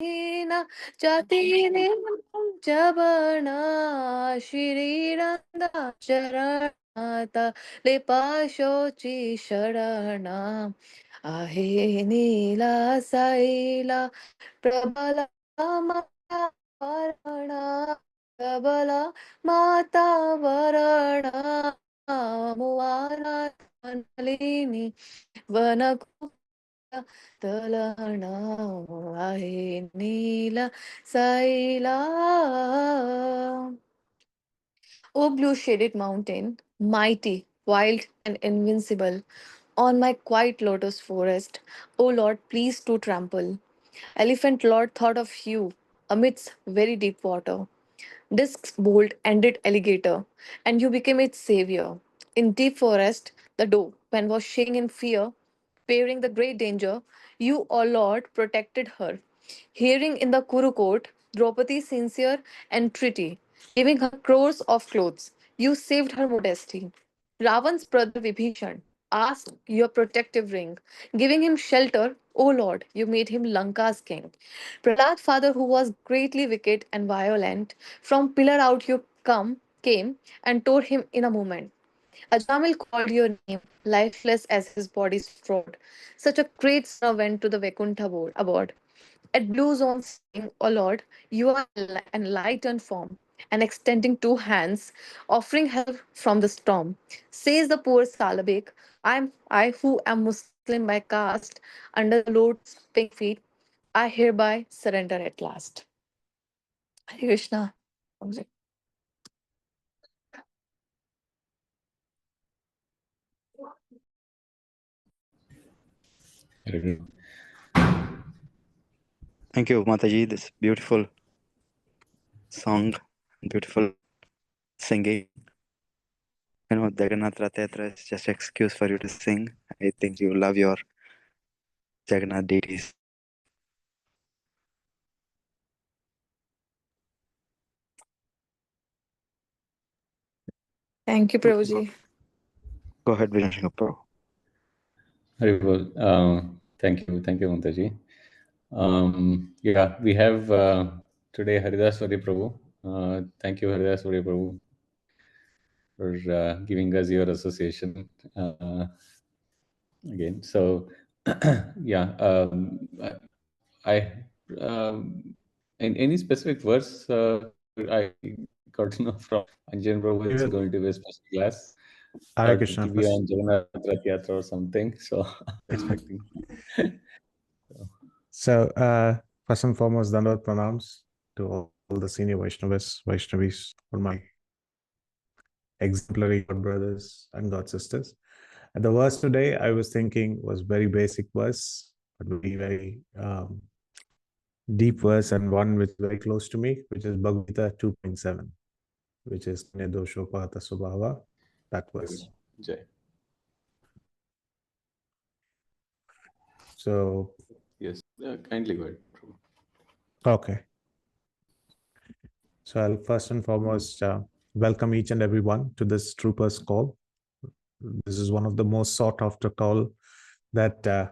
Hina Jatini Jabana Shiriranda Charanata Lipashochi Sharana Ahe Nila Saila Prabala Mata Varana Prabala Mata Varana Muvana Nalini Vanaku Talana Ahe Nila Saila. O blue shaded mountain, mighty, wild, and invincible, on my quiet lotus forest, O Lord, please to trample. Elephant Lord thought of you amidst very deep water. Disc's bolt ended alligator, and you became its savior. In deep forest, the doe, when was shaking in fear, fearing the great danger, you, O Lord, protected her. Hearing in the Kuru court Draupadi's sincere entreaty, giving her crores of clothes, you saved her modesty. Ravan's brother Vibhishan asked your protective ring, giving him shelter. O Lord, you made him Lanka's king. Prahlad's father, who was greatly wicked and violent, from pillar out you came and tore him in a moment. Ajamil called your name, lifeless as his body strode. Such a great sinner went to the Vaikuntha abode. At Blue Zone, saying, O Lord, you are enlightened form, and extending two hands, offering help from the storm. Says the poor Salabik, I who am Muslim by caste, under the Lord's pink feet, I hereby surrender at last. Hare Krishna. Thank you, Mataji. This beautiful song, beautiful singing. You know, Jagannath Rath Yatra is just an excuse for you to sing. I think you love your Jagannath deities. Thank you, Prabhuji. Go ahead, Vijay Pro. Very well. Thank you, Mataji. Yeah, we have today Haridas Varya Prabhu. Thank you, Haridas Varya Prabhu, for giving us your association again. So, yeah, I in any specific verse I got to know from Anjan Prabhu it's going to be a special class. Hare Thought it Krishna. will be on Jagannath Rath Yatra or something. So expecting. So, first and foremost, Dandavad Pranams to all the senior Vaishnavis, all my exemplary God brothers and God sisters. And the verse today I was thinking was very basic verse, but very, very deep verse, and one which is very close to me, which is Bhagavad Gita 2.7, which is Nedoshopada Subhava, that verse. Jai. So, Yes, kindly go ahead. okay. So I'll first and foremost welcome each and everyone to this Troopers call. This is one of the most sought after call that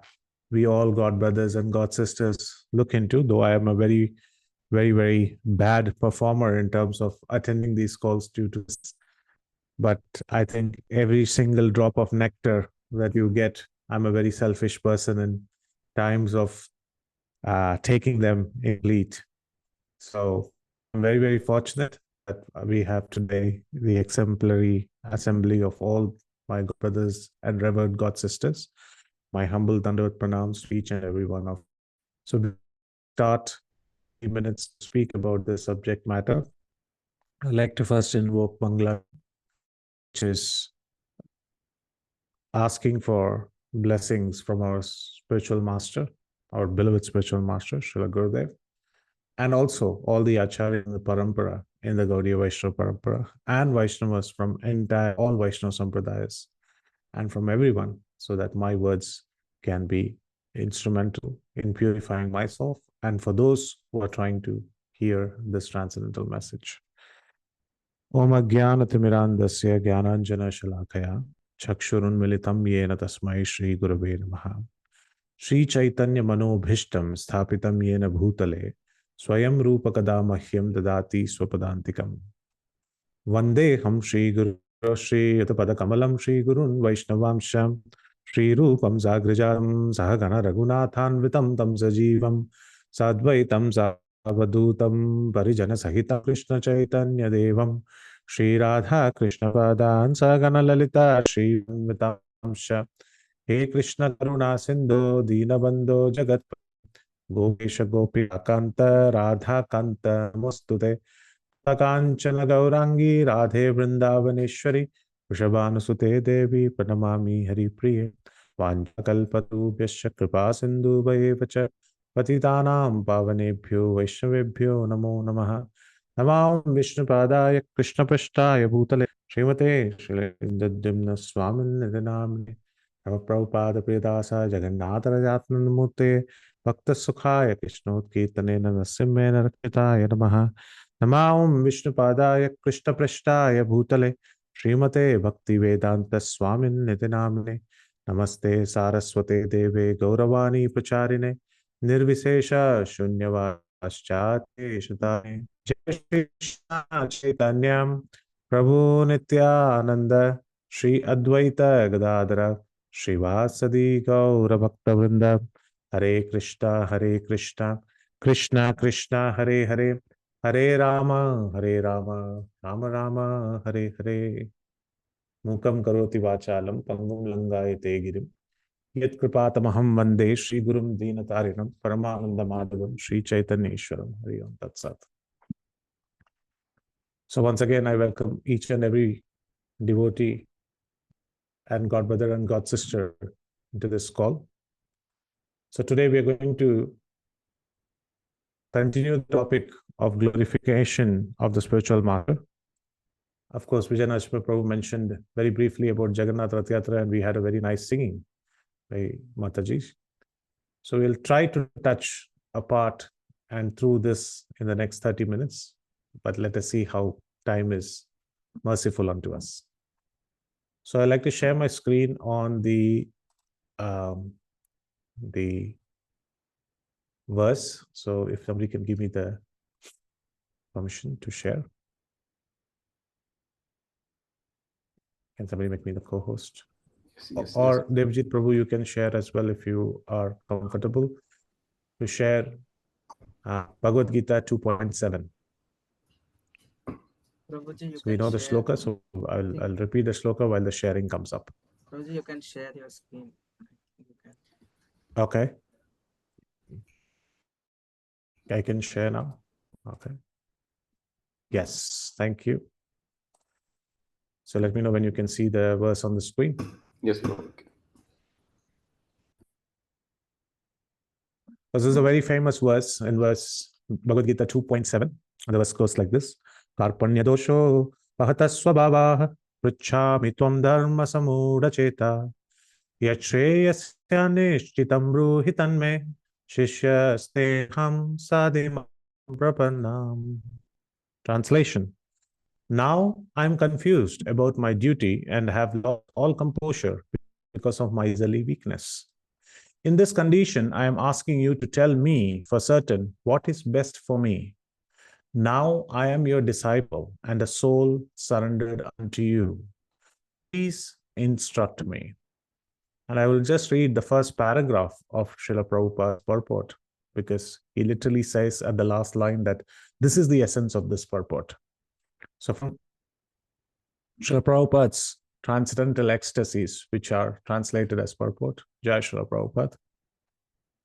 we all God brothers and God sisters look into, though I am a very, very, very bad performer in terms of attending these calls due to this. But I think every single drop of nectar that you get, I'm a very selfish person in times of taking them in lead. So I'm very, very fortunate that we have today the exemplary assembly of all my God brothers and revered God sisters. My humble Dandavat pranams to each and every one of. So we start 3 minutes to speak about the subject matter. I'd like to first invoke Mangala, which is asking for blessings from our spiritual master, our beloved spiritual master, Srila Gurudev, and also all the Acharyas in the Parampara, in the Gaudiya Vaishnava Parampara, and Vaishnavas from entire all Vaishnava Sampradayas, and from everyone, so that my words can be instrumental in purifying myself and for those who are trying to hear this transcendental message. Om Ajnanaatimirandasya Jnananjana Shalakaya Chakshurunmilitam Yena Tasmai Shri Gurave Namaha. Shri Chaitanya Manobhishtam Sthapitam Yena Bhutale Swayam Rupa Kada Mahyam Dadati Swapadantikam Vandeham Shri Guru Shri Yatapada Kamalam Shri Gurun Vaishnavamsham Shri Rupam Zagrajam Sahagana Raghunathan Vitam Tam Sajivam Sadvaitam Savadutam Parijana Sahita Krishna Chaitanya Devam Shri Radha Krishna Padan Sagana Lalita Shri Vitamsha He Krishna Karuna Sindhu Dinabandho Jagat Gopisha Gopi Akanta Radha Kanta Mostute Kancana Gaurangi Radhe Vrindavaneshwari Vrishabhanusute Devi Pranamami Hari Priye Vanchakalpatubhyascha Kripa Sindhuvayevacha Patitanam Pavanebhyo Vaishnavebhyo Namo Namaha Namam Vishnupadaya Krishna Prashtaya Bhutale Srimate Shriladimna Swamin Nidinamne Nama Prabhupada Priyadasa Jagannatha Rajatnandamurte Bhakta Sukhaya Krishnodkirtane Narasimha Narakitaya Namaha Namam Vishnupadaya Krishna Prashtaya Bhutale Srimate Bhakti Vedanta Swamin Nidinamne Namaste Saraswate Deve Gauravani Pracharine Nirvisesha Shunyavaschate Shutane Jai Shri Krishna Chaitanyam Prabhu Nityananda Shri Advaita Gadadara Srivasadi Gaura Bhakta Vrinda Hare Krishna Krishna Krishna Hare Hare Hare Rama, Rama Rama, Hare Hare. Mukam karoti vachalam, pangum langayate girim. Yat kripatamaham vande Shri Gurum Dinatarinam, Paramananda Madhavam, Shri Chaitanya Ishwaram. Hari Om Tat Sat. So once again, I welcome each and every devotee and God brother and God sister into this call. So today we are going to continue the topic of glorification of the spiritual master. Of course, Vijayanagara Prabhu mentioned very briefly about Jagannath Rath Yatra, and we had a very nice singing by Mataji. So we'll try to touch a part and through this in the next 30 minutes, but let us see how time is merciful unto us. So I'd like to share my screen on the verse. So if somebody can give me the permission to share. Can somebody make me the co-host? Yes, or Devjit Prabhu, you can share as well if you are comfortable to share Bhagavad Gita 2.7. Prabhuji, So we know the shloka, so I'll repeat the shloka while the sharing comes up. Prabhuji, you can share your screen. You can. Okay. I can share now. Okay. Yes, thank you. So let me know when you can see the verse on the screen. Yes, Prabhu. This is a very famous verse in verse Bhagavad Gita 2.7. The verse goes like this. Karpanya dosho pahatasvabhava pruchhami tvam dharma samudacheta yachreyasya nishchitam bruhitan me shishyasteham sadimam prapannam. Translation. Now I'm confused about my duty and have lost all composure because of my miserly weakness. In this condition, I am asking you to tell me for certain what is best for me. Now I am your disciple and a soul surrendered unto you. Please instruct me. And I will just read the first paragraph of Srila Prabhupada's purport, because he literally says at the last line that this is the essence of this purport. So from Srila Prabhupada's transcendental ecstasies, which are translated as purport, Jai Srila Prabhupada.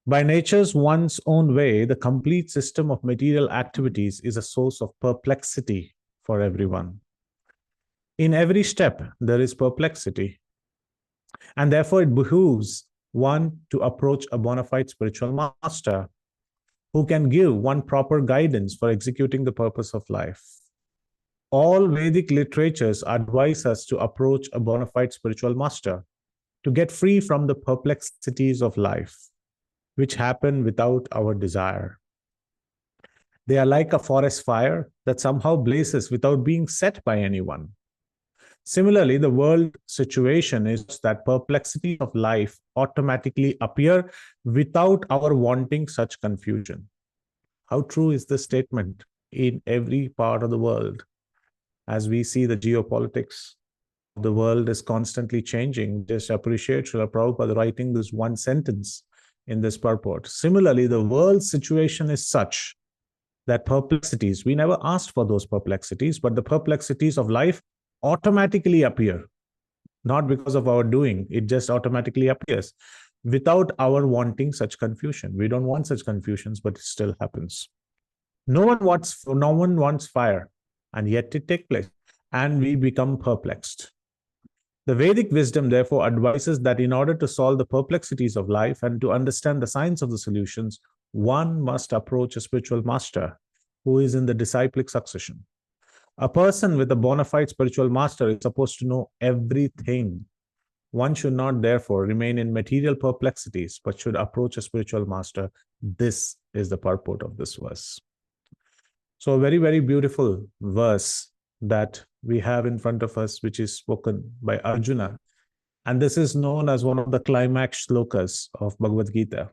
By nature's one's own way, the complete system of material activities is a source of perplexity for everyone. In every step, there is perplexity. And therefore, it behooves one to approach a bona fide spiritual master who can give one proper guidance for executing the purpose of life. All Vedic literatures advise us to approach a bona fide spiritual master to get free from the perplexities of life, which happen without our desire. They are like a forest fire that somehow blazes without being set by anyone. Similarly, the world situation is that perplexities of life automatically appear without our wanting such confusion. How true is this statement in every part of the world? As we see the geopolitics, the world is constantly changing. Just appreciate Srila Prabhupada writing this one sentence in this purport. Similarly, the world situation is such that perplexities, we never asked for those perplexities, but the perplexities of life automatically appear, not because of our doing, it just automatically appears without our wanting such confusion. We don't want such confusions, but it still happens. No one wants fire, and yet it takes place, and we become perplexed. The Vedic wisdom therefore advises that in order to solve the perplexities of life and to understand the science of the solutions, one must approach a spiritual master who is in the disciplic succession. A person with a bona fide spiritual master is supposed to know everything. One should not therefore remain in material perplexities, but should approach a spiritual master. This is the purport of this verse. So a very, very beautiful verse that we have in front of us, which is spoken by Arjuna. And this is known as one of the climax shlokas of Bhagavad Gita.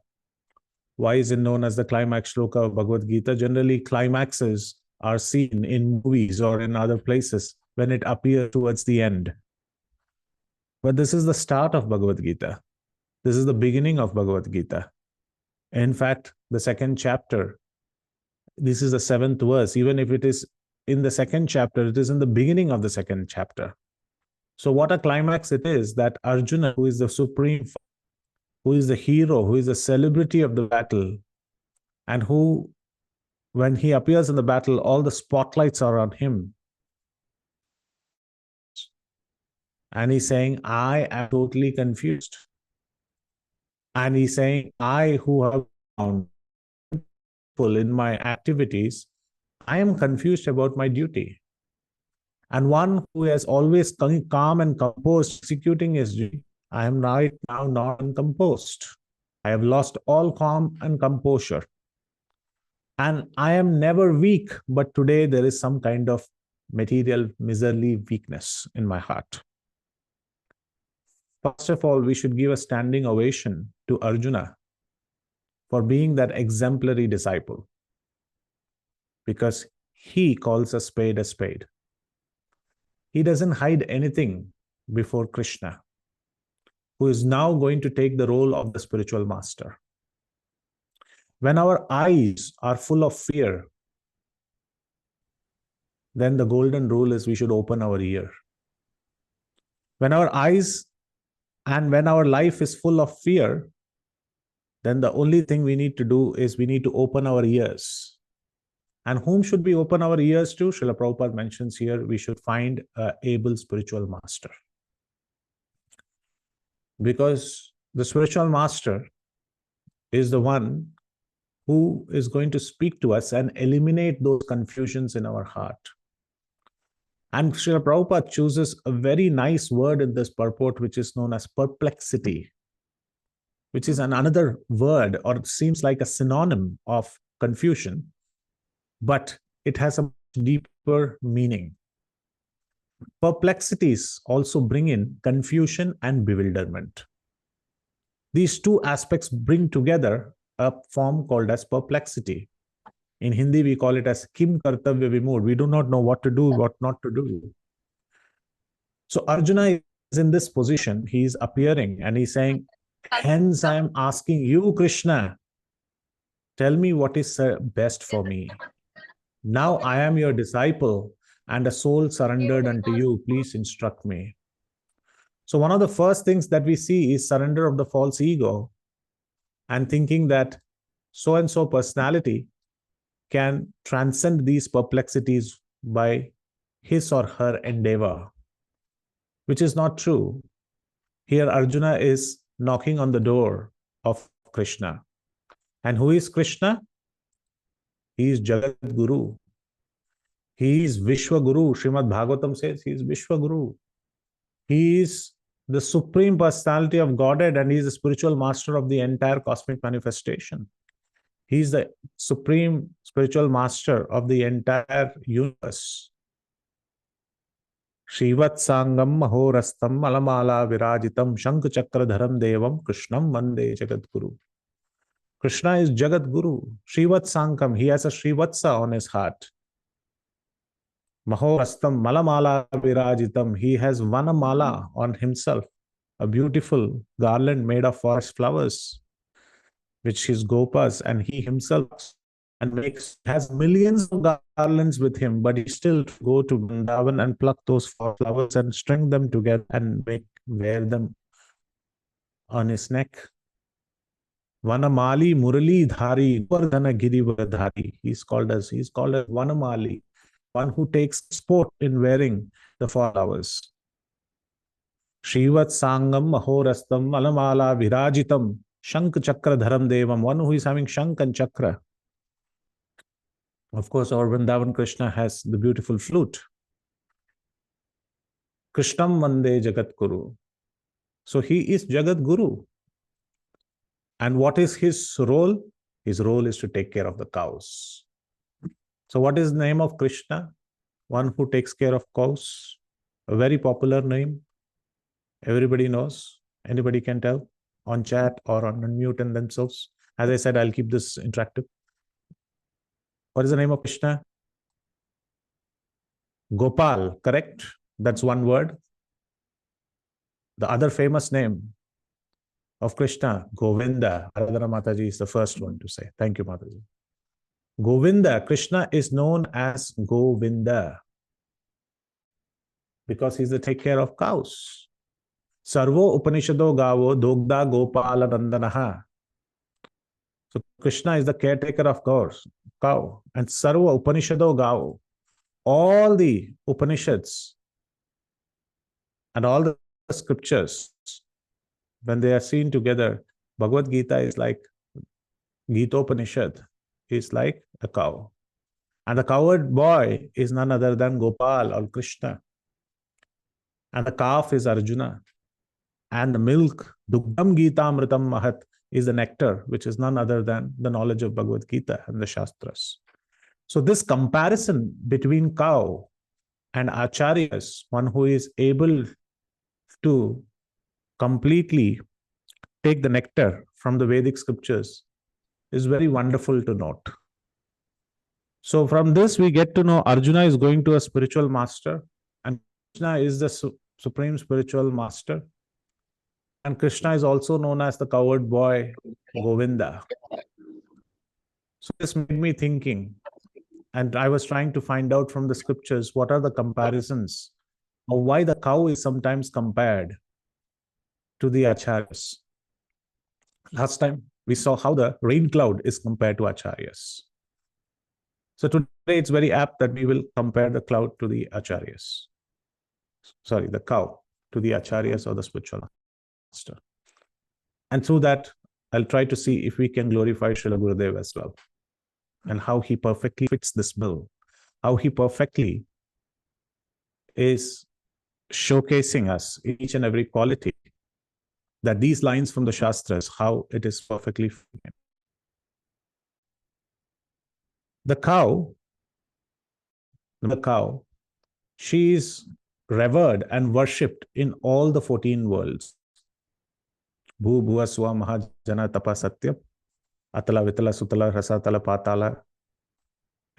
Why is it known as the climax shloka of Bhagavad Gita? Generally, climaxes are seen in movies or in other places when it appears towards the end. But this is the start of Bhagavad Gita. This is the beginning of Bhagavad Gita. In fact, the second chapter, this is the 7th verse. Even if it is in the second chapter, it is in the beginning of the second chapter. So what a climax it is that Arjuna, who is the supreme, who is the hero, who is the celebrity of the battle, and who, when he appears in the battle, all the spotlights are on him. And he's saying, I am totally confused. And he's saying, I who have found in my activities, I am confused about my duty. And one who has always calm and composed executing his duty, I am right now not composed. I have lost all calm and composure. And I am never weak, but today there is some kind of material miserly weakness in my heart. First of all, we should give a standing ovation to Arjuna for being that exemplary disciple, because he calls a spade a spade. He doesn't hide anything before Krishna, who is now going to take the role of the spiritual master. When our eyes are full of fear, then the golden rule is we should open our ear. When our eyes and when our life is full of fear, then the only thing we need to do is we need to open our ears. And whom should we open our ears to? Srila Prabhupada mentions here, we should find an able spiritual master. Because the spiritual master is the one who is going to speak to us and eliminate those confusions in our heart. And Srila Prabhupada chooses a very nice word in this purport, which is known as perplexity, which is another word, or it seems like a synonym of confusion, but it has a deeper meaning. Perplexities also bring in confusion and bewilderment. These two aspects bring together a form called as perplexity. In Hindi, we call it as kim kartavya vimud. We do not know what to do, what not to do. So Arjuna is in this position. He is appearing and he's saying, hence I am asking you, Krishna, tell me what is best for me. Now I am your disciple and a soul surrendered unto you. Please instruct me. So one of the first things that we see is surrender of the false ego and thinking that so-and-so personality can transcend these perplexities by his or her endeavor, which is not true. Here Arjuna is knocking on the door of Krishna. And who is Krishna? He is Jagat Guru. He is Vishwa Guru. Srimad Bhagavatam says he is Vishwa Guru. He is the supreme personality of Godhead and he is the spiritual master of the entire cosmic manifestation. He is the supreme spiritual master of the entire universe. Srivatsangam mahorastam alamala virajitam shankh chakradharam devam Krishnam vande Jagadguru. Krishna is Jagat Guru. Srivatsangam, he has a Srivatsa on his heart. Mahorastam malamala virajitam, he has Vanamala on himself, a beautiful garland made of forest flowers, which his gopas and he himself and has millions of garlands with him, but he still go to Vrindavan and pluck those flowers and string them together and wear them on his neck. Vanamali Murali Dhari Govardhana Girivardhari. He's called as Vanamali, one who takes sport in wearing the flowers. Shrivat Sangam Mahorastam Alamala Virajitam Shank Chakra Dharam Devam, one who is having Shank and Chakra. Of course, our Vrindavan Krishna has the beautiful flute. Krishnam Vande Jagat Guru. So he is Jagat Guru. And what is his role? His role is to take care of the cows. So what is the name of Krishna? One who takes care of cows. A very popular name. Everybody knows. Anybody can tell on chat or on unmute and themselves. As I said, I'll keep this interactive. What is the name of Krishna? Gopal, correct? That's one word. The other famous name of Krishna, Govinda. Aradhana Mataji is the first one to say. Thank you, Mataji. Govinda, Krishna is known as Govinda because he's the take care of cows. Sarvo Upanishado Gavo Dogda Gopala Nandanaha. So Krishna is the caretaker of cow. And Sarva Upanishado Gavo. All the Upanishads and all the scriptures, when they are seen together, Bhagavad Gita is like Gita Upanishad is like a cow. And the cowherd boy is none other than Gopal or Krishna. And the calf is Arjuna. And the milk, Dugdam Gita Amritam Mahat, is the nectar, which is none other than the knowledge of Bhagavad Gita and the Shastras. So this comparison between cow and acharyas, one who is able to completely take the nectar from the Vedic scriptures, is very wonderful to note. So from this, we get to know Arjuna is going to a spiritual master, and Krishna is the supreme spiritual master. And Krishna is also known as the cowherd boy, Govinda. So this made me thinking, and I was trying to find out from the scriptures what are the comparisons of why the cow is sometimes compared to the acharyas. Last time we saw how the rain cloud is compared to acharyas. So today it's very apt that we will compare the cloud to the acharyas. Sorry, the cow to the acharyas or the spiritual master. And through that, I'll try to see if we can glorify Srila Gurudev as well, and how he perfectly fits this bill, how he perfectly is showcasing us each and every quality, that these lines from the Shastras, how it is perfectly fitting. The cow, she is revered and worshipped in all the 14 worlds. Bhu, Bhuva, Swa, Mahajana, Tapa, Satya, Atala, Vitala, Sutala, Rasatala, Patala,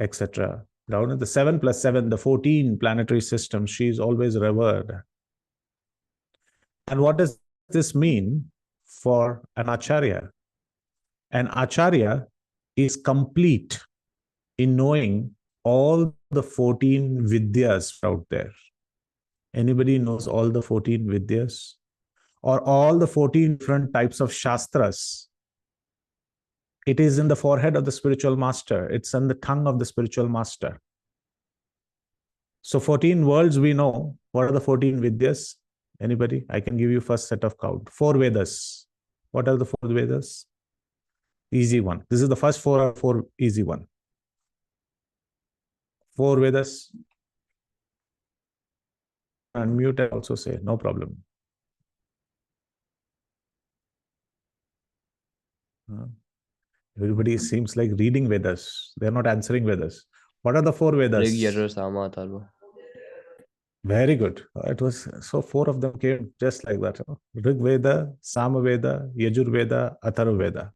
etc. Down at the 7 plus 7, the 14 planetary systems, she is always revered. And what does this mean for an acharya? An acharya is complete in knowing all the 14 vidyas out there. Anybody knows all the 14 vidyas? Or all the 14 different types of shastras? It is in the forehead of the spiritual master. It's on the tongue of the spiritual master. So 14 worlds we know. What are the 14 vidyas? Anybody? I can give you first set of count. 4 Vedas. What are the 4 Vedas? Easy one. This is the first 4 easy one. 4 Vedas. Unmute and also say, no problem. Everybody seems like reading Vedas. They're not answering Vedas. What are the 4 Vedas? Rig, Yajur, Sama, Atharva. Very good. It was so 4 of them came just like that. Rig Veda, Samaveda, Yajurveda, Atharvaveda.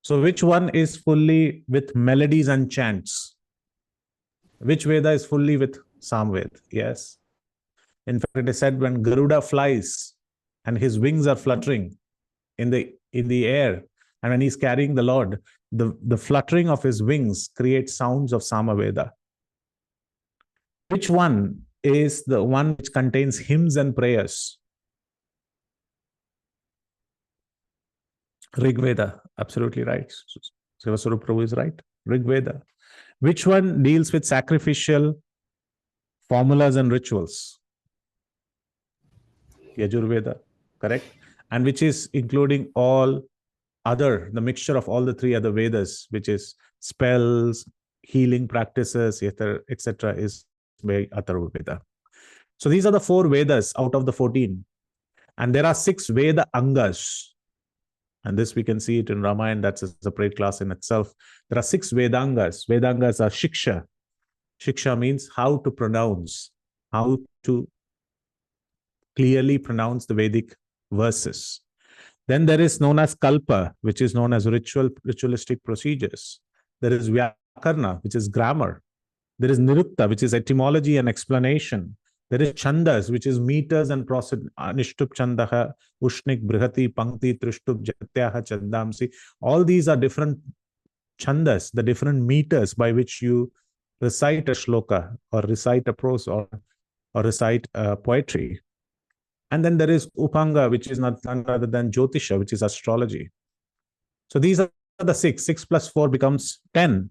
So which one is fully with melodies and chants? Which Veda is fully with Samved? Yes. In fact, it is said when Garuda flies and his wings are fluttering in the air, and when he's carrying the Lord, the fluttering of his wings creates sounds of Samaveda. Which one is the one which contains hymns and prayers? Rig Veda, absolutely right. Sivaswarup Prabhu is right. Rig Veda. Which one deals with sacrificial formulas and rituals? Yajurveda, correct? And which is including all other, the mixture of all the 3 other Vedas, which is spells, healing practices, etc., is by Atharvaveda. So these are the 4 Vedas out of the 14. And there are 6 Veda Angas. And this we can see it in Ramayana, that's a separate class in itself. There are 6 Vedangas. Vedangas are Shiksha. Shiksha means how to pronounce, how to clearly pronounce the Vedic verses. Then there is known as Kalpa, which is known as ritualistic procedures. There is Vyakarna, which is grammar. There is Nirukta, which is etymology and explanation. There is Chandas, which is meters and process. Anishtup Chandaha, Ushnik, Brihati, Pankti, Trishtup, Jatyaha, Chandamsi. All these are different Chandas, the different meters by which you recite a shloka or recite a prose or recite poetry. And then there is Upanga, which is none other than Jyotisha, which is astrology. So these are the 6. 6 plus 4 becomes 10.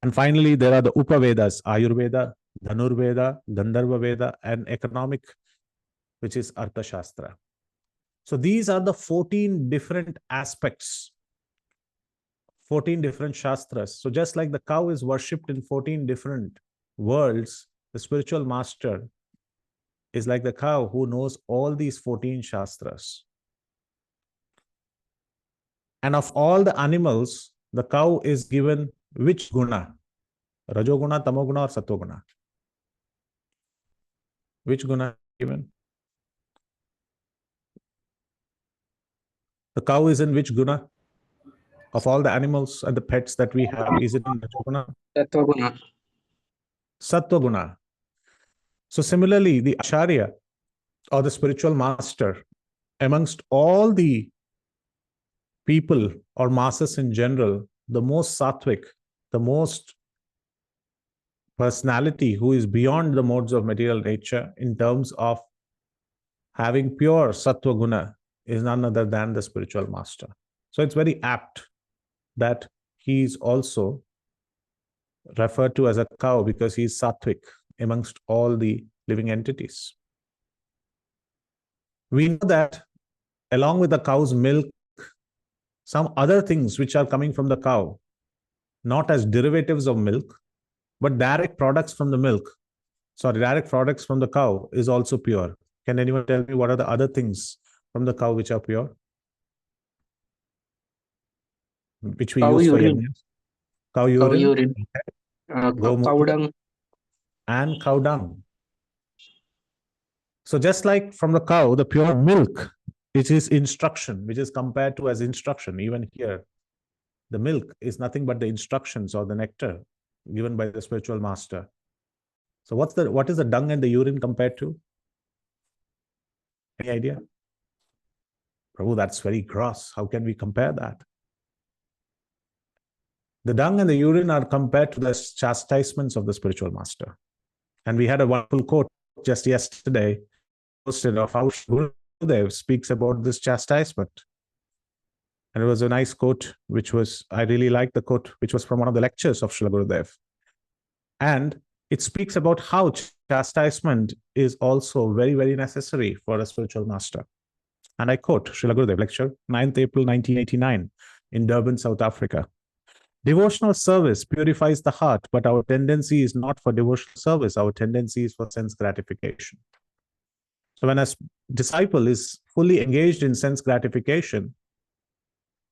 And finally, there are the Upavedas, Ayurveda, Dhanurveda, Gandharva Veda, and economic, which is Arthashastra. So these are the 14 different aspects, 14 different Shastras. So just like the cow is worshipped in 14 different worlds, the spiritual master is like the cow who knows all these 14 Shastras. And of all the animals, the cow is given which guna? Rajoguna, Tamoguna, or Satoguna? Which guna given? The cow is in which guna? Of all the animals and the pets that we have, is it in Rajoguna? Sattva-guna. Sattva-guna. So similarly, the Acharya or the spiritual master, amongst all the people or masses in general, the most sattvic, the most personality who is beyond the modes of material nature in terms of having pure sattva guna is none other than the spiritual master. So it's very apt that he is also referred to as a cow because he is sattvic amongst all the living entities. We know that along with the cow's milk, some other things which are coming from the cow, not as derivatives of milk, but direct products from the milk, direct products from the cow is also pure. Can anyone tell me what are the other things from the cow which are pure? Which we Cow use for urine. yajnas? Cow Cow urine, urine. Cow Gomutra, dung. and cow dung. So just like from the cow, the pure milk, which is instruction, which is compared to as instruction, even here, the milk is nothing but the instructions or the nectar given by the spiritual master. So what is the dung and the urine compared to? Any idea? Prabhu, that's very gross. How can we compare that? The dung and the urine are compared to the chastisements of the spiritual master. And we had a wonderful quote just yesterday posted of how Gurudev speaks about this chastisement. And it was a nice quote, I really liked the quote, which was from one of the lectures of Srila Gurudev. And it speaks about how chastisement is also very, very necessary for a spiritual master. And I quote Srila Gurudev lecture, 9th April 1989 in Durban, South Africa. Devotional service purifies the heart, but our tendency is not for devotional service. Our tendency is for sense gratification. So when a disciple is fully engaged in sense gratification,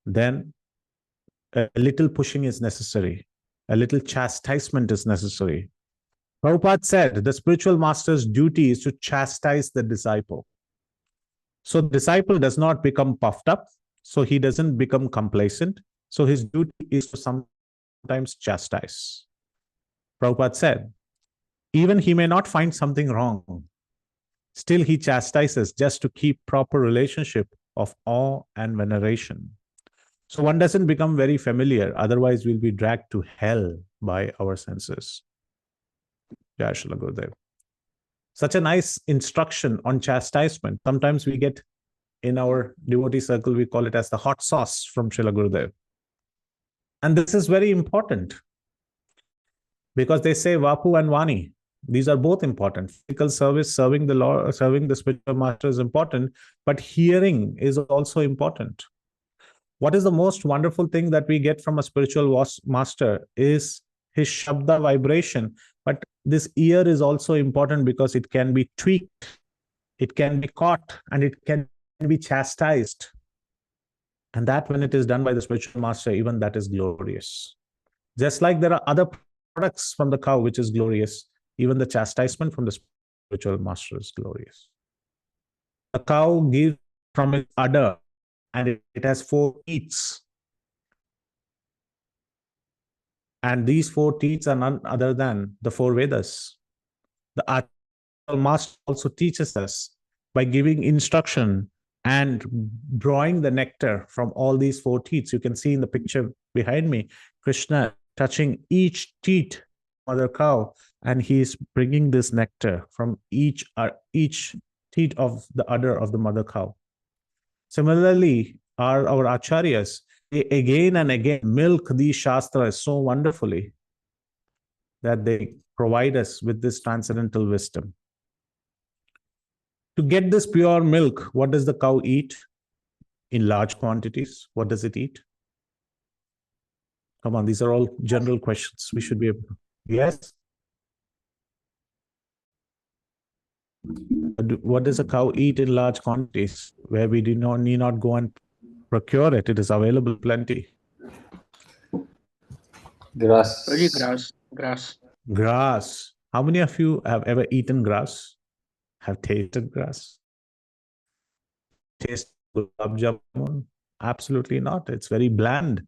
then a little pushing is necessary. A little chastisement is necessary. Prabhupada said the spiritual master's duty is to chastise the disciple. So the disciple does not become puffed up, so he doesn't become complacent. So his duty is to sometimes chastise. Prabhupada said, even he may not find something wrong, still he chastises just to keep proper relationship of awe and veneration. So one doesn't become very familiar, otherwise we'll be dragged to hell by our senses. Jai Shri Gurudev. Such a nice instruction on chastisement. Sometimes we get in our devotee circle, we call it as the hot sauce from Srila Gurudev. And this is very important because they say Vapu and Vani. These are both important. Physical service, serving the Lord, serving the spiritual master is important, but hearing is also important. What is the most wonderful thing that we get from a spiritual master is his Shabda vibration. But this ear is also important because it can be tweaked, it can be caught, and it can be chastised. And that when it is done by the spiritual master, even that is glorious. Just like there are other products from the cow, which is glorious, even the chastisement from the spiritual master is glorious. The cow gives from its udder, and it has 4 teats. And these 4 teats are none other than the 4 Vedas. The Acharya master also teaches us by giving instruction and drawing the nectar from all these 4 teats. You can see in the picture behind me, Krishna touching each teat of the cow, and he is bringing this nectar from each teat of the udder of the mother cow. Similarly, our acharyas, they again and again milk these shastras so wonderfully that they provide us with this transcendental wisdom. To get this pure milk, what does the cow eat? In large quantities, what does it eat? Come on, these are all general questions. We should be able to. Yes? What does a cow eat in large quantities where we need not go and procure it? It is available plenty. Grass. Very grass. Grass. How many of you have ever eaten grass? Have tasted grass? Taste gulab jamun? Absolutely not. It's very bland.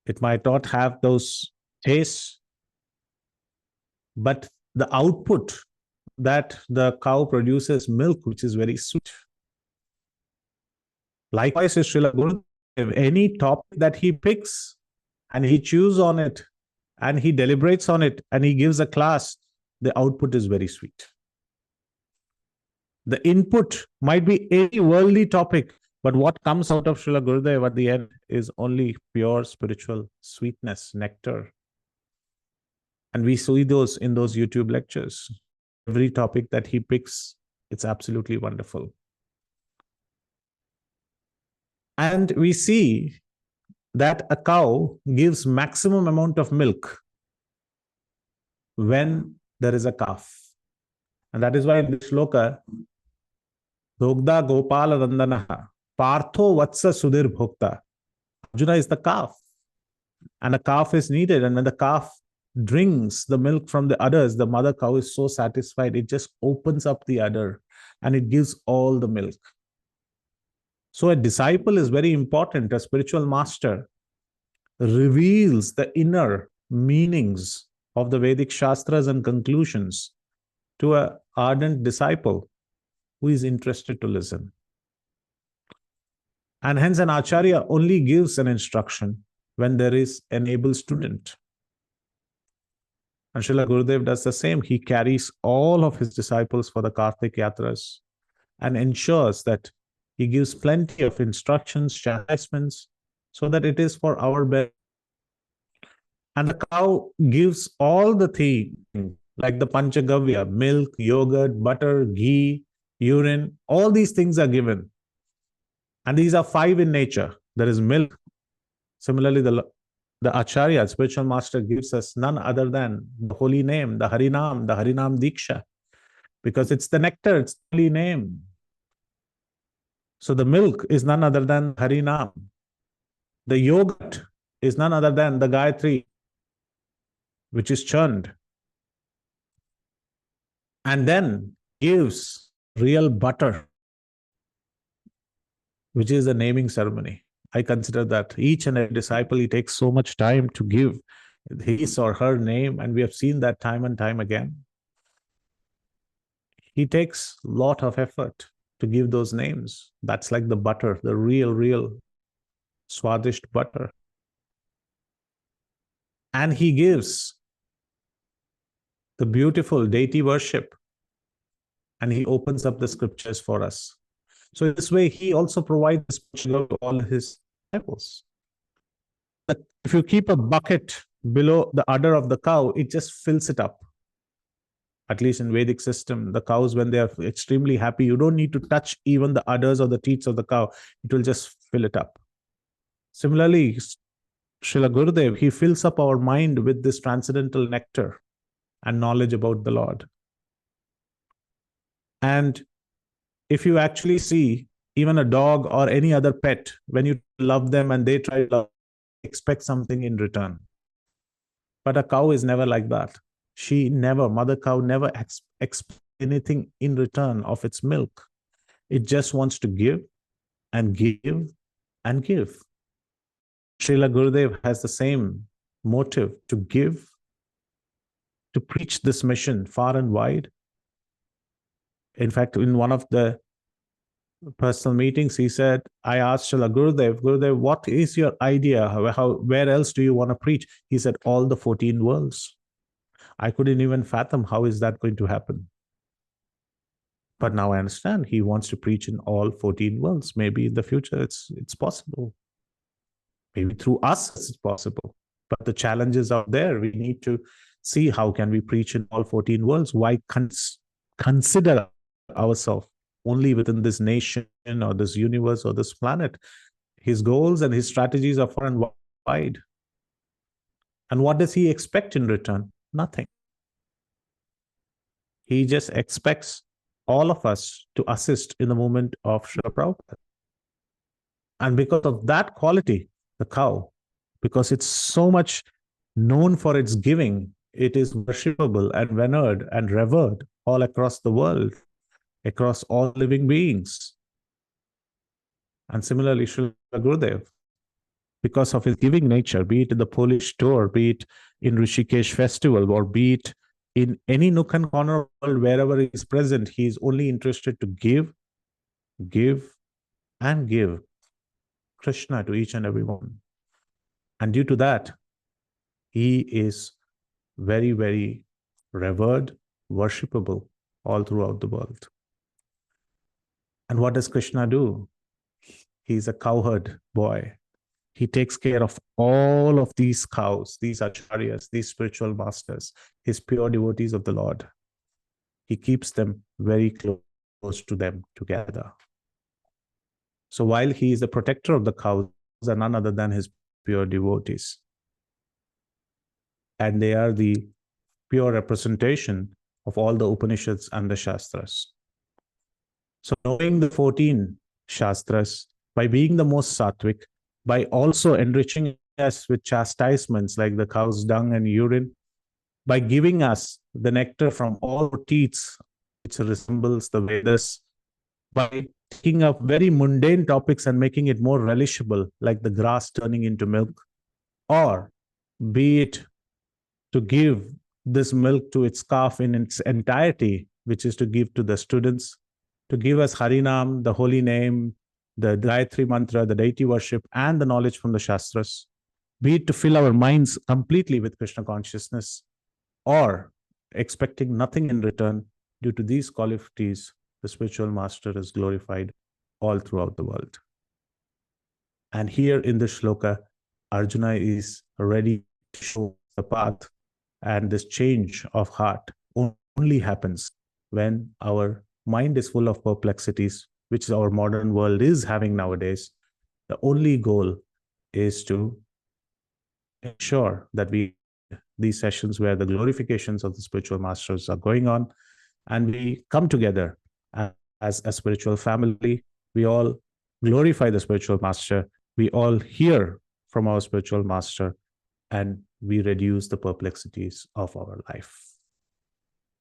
It might not have those tastes, but the output that the cow produces milk, which is very sweet. Likewise, is Srila Gurudev, any topic that he picks and he chews on it and he deliberates on it and he gives a class, the output is very sweet. The input might be any worldly topic, but what comes out of Srila Gurudev at the end is only pure spiritual sweetness, nectar. And we see those in those YouTube lectures. Every topic that he picks, it's absolutely wonderful. And we see that a cow gives maximum amount of milk when there is a calf. And that is why in this shloka, Dogda Gopala Randanaha, Partho Vatsa Sudhir Bhokta. Arjuna is the calf. And a calf is needed. And when the calf drinks the milk from the udders, the mother cow is so satisfied, it just opens up the udder and it gives all the milk. So a disciple is very important. A spiritual master reveals the inner meanings of the Vedic Shastras and conclusions to an ardent disciple who is interested to listen. And hence an Acharya only gives an instruction when there is an able student. And Srila Gurudev does the same. He carries all of his disciples for the Kartik Yatras and ensures that he gives plenty of instructions, chastisements, so that it is for our benefit. And the cow gives all the things, like the Panchagavya, milk, yogurt, butter, ghee, urine, all these things are given. And these are 5 in nature. There is milk. Similarly, the Acharya, spiritual master, gives us none other than the holy name, the Harinam Diksha, because it's the nectar, it's the holy name. So the milk is none other than Harinam. The yogurt is none other than the Gayatri, which is churned. and then gives real butter, which is the naming ceremony. I consider that each and every disciple, he takes so much time to give his or her name, and we have seen that time and time again. He takes a lot of effort to give those names. That's like the butter, the real Swadisht butter. And he gives the beautiful deity worship, and he opens up the scriptures for us. So in this way, he also provides spiritual to all his disciples. But if you keep a bucket below the udder of the cow, it just fills it up. At least in Vedic system, the cows, when they are extremely happy, you don't need to touch even the udders or the teats of the cow. It will just fill it up. Similarly, Srila Gurudev, he fills up our mind with this transcendental nectar and knowledge about the Lord. And if you actually see even a dog or any other pet, when you love them and they try to love, expect something in return. But a cow is never like that. Mother cow never expects anything in return of its milk. It just wants to give and give and give. Srila Gurudev has the same motive to give, to preach this mission far and wide. In fact, in one of the personal meetings, he said, I asked Srila Gurudev, what is your idea? Where else do you want to preach? He said, all the 14 worlds. I couldn't even fathom how is that going to happen. But now I understand he wants to preach in all 14 worlds. Maybe in the future it's possible. Maybe through us it's possible. But the challenges are there. We need to see how can we preach in all 14 worlds. Why consider ourselves only within this nation or this universe or this planet? His goals and his strategies are far and wide. And what does he expect in return? Nothing. He just expects all of us to assist in the movement of Srila Prabhupada. And because of that quality, the cow, because it's so much known for its giving, it is worshipable and venered and revered all across the world, across all living beings. And similarly, Srila Gurudev, because of his giving nature, be it in the Polish tour, be it in Rishikesh festival, or be it in any nook and corner of the world, wherever he is present, he is only interested to give, and give Krishna to each and every one. And due to that, he is very revered, worshipable all throughout the world. And what does Krishna do? He's a cowherd boy. He takes care of all of these cows, these acharyas, these spiritual masters, his pure devotees of the Lord. He keeps them very close to them together. So while he is the protector of the cows, are none other than his pure devotees. And they are the pure representation of all the Upanishads and the Shastras. So knowing the 14 Shastras, by being the most sattvic, by also enriching us with chastisements like the cow's dung and urine, by giving us the nectar from all teats, which resembles the Vedas, by taking up very mundane topics and making it more relishable, like the grass turning into milk, or be it to give this milk to its calf in its entirety, which is to give to the students, to give us Harinam, the holy name, the Gayatri mantra, the deity worship, and the knowledge from the Shastras, be it to fill our minds completely with Krishna consciousness, or expecting nothing in return. Due to these qualities, the spiritual master is glorified all throughout the world. And here in the shloka, Arjuna is ready to show the path, and this change of heart only happens when our mind is full of perplexities, which our modern world is having nowadays. The only goal is to ensure that these sessions where the glorifications of the spiritual masters are going on, and we come together as a spiritual family. We all glorify the spiritual master. We all hear from our spiritual master, and we reduce the perplexities of our life.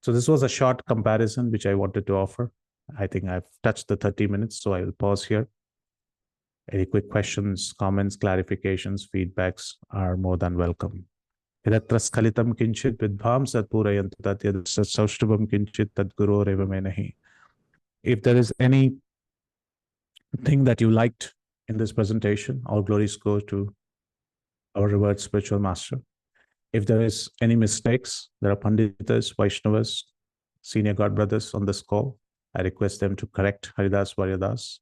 So this was a short comparison which I wanted to offer. I think I've touched the 30 minutes, so I will pause here. Any quick questions, comments, clarifications, feedbacks are more than welcome. यदत्र स्खलितं किंचित् विद्वांस तत्पूरयन्तु तत् यदत्र सौष्ठवं किंचित् तद्गुरोरेव मे नहि. If there is any thing that you liked in this presentation, all glories go to our revered spiritual master. If there is any mistakes, there are Panditas, Vaishnavas, senior God brothers on this call. I request them to correct Haridas, Varyadas.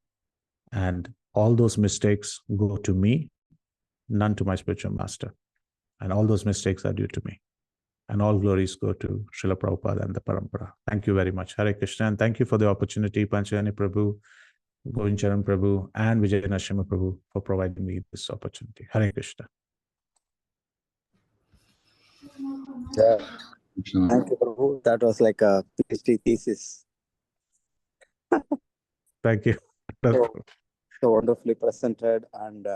And all those mistakes go to me, none to my spiritual master. And all those mistakes are due to me. And all glories go to Srila Prabhupada and the Parampara. Thank you very much. Hare Krishna. And thank you for the opportunity, Panchayani Prabhu, Govincharan Prabhu, and Vijay Nashima Prabhu for providing me this opportunity. Hare Krishna. Yeah. Thank you, Prabhu. That was like a PhD thesis. Thank you. So wonderfully presented and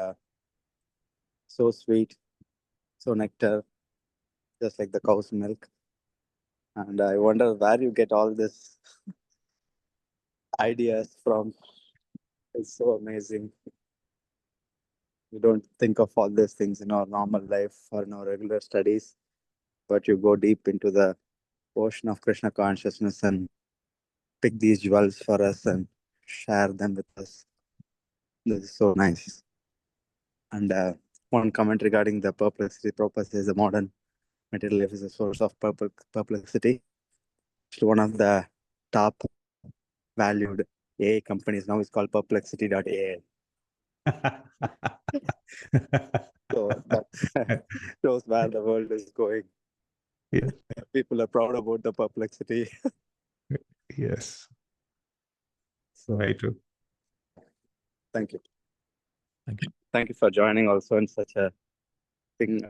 so sweet, so nectar, just like the cow's milk. And I wonder where you get all this ideas from. It's so amazing. We don't think of all these things in our normal life or in our regular studies, but you go deep into the ocean of Krishna consciousness and pick these jewels for us and share them with us. This is so nice. And one comment regarding the perplexity. Prabhupada says the modern material life is a source of perplexity. So one of the top valued AI companies now is called perplexity.ai. So that shows where the world is going. Yeah. People are proud about the perplexity. Yes. So very true. Thank you. Thank you. Thank you for joining also in such a thing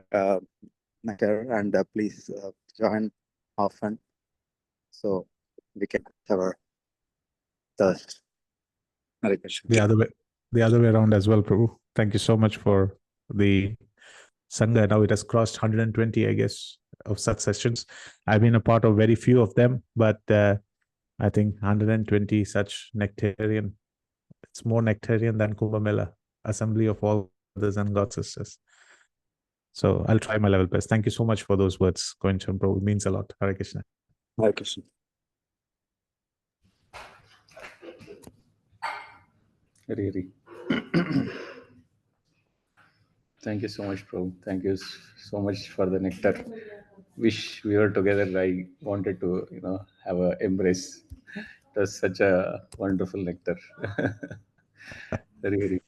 matter, and please join often so we can have our thirst. Hare Krishna. The other way around as well, Prabhu. Thank you so much for the Sangha. Now it has crossed 120, I guess, of such sessions. I've been a part of very few of them, but I think 120 such nectarian. It's more nectarian than Kumbh Mela, assembly of all brothers and God sisters. So I'll try my level best. Thank you so much for those words, Govinchan Prabhu. It means a lot. Hare Krishna. Hare Krishna. Really. Thank you so much, Prabhu. Thank you so much for the nectar. Wish we were together. I wanted to, have a embrace. It was such a wonderful nectar. Really.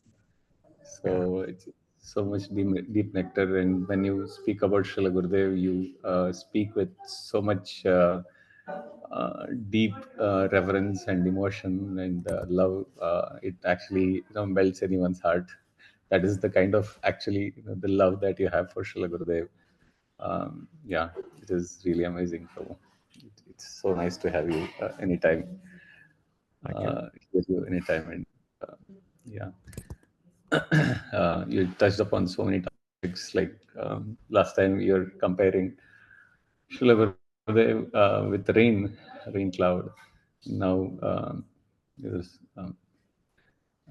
So it's so much deep nectar. And when you speak about Srila Gurudev, you speak with so much deep reverence and emotion and love. It actually melts anyone's heart. That is the kind of actually the love that you have for Srila Gurudev. Yeah, it is really amazing. So it's so nice to have you anytime. With you anytime, and yeah, you touched upon so many topics. Like last time, you're comparing Srila Gurudev with rain cloud. Now there's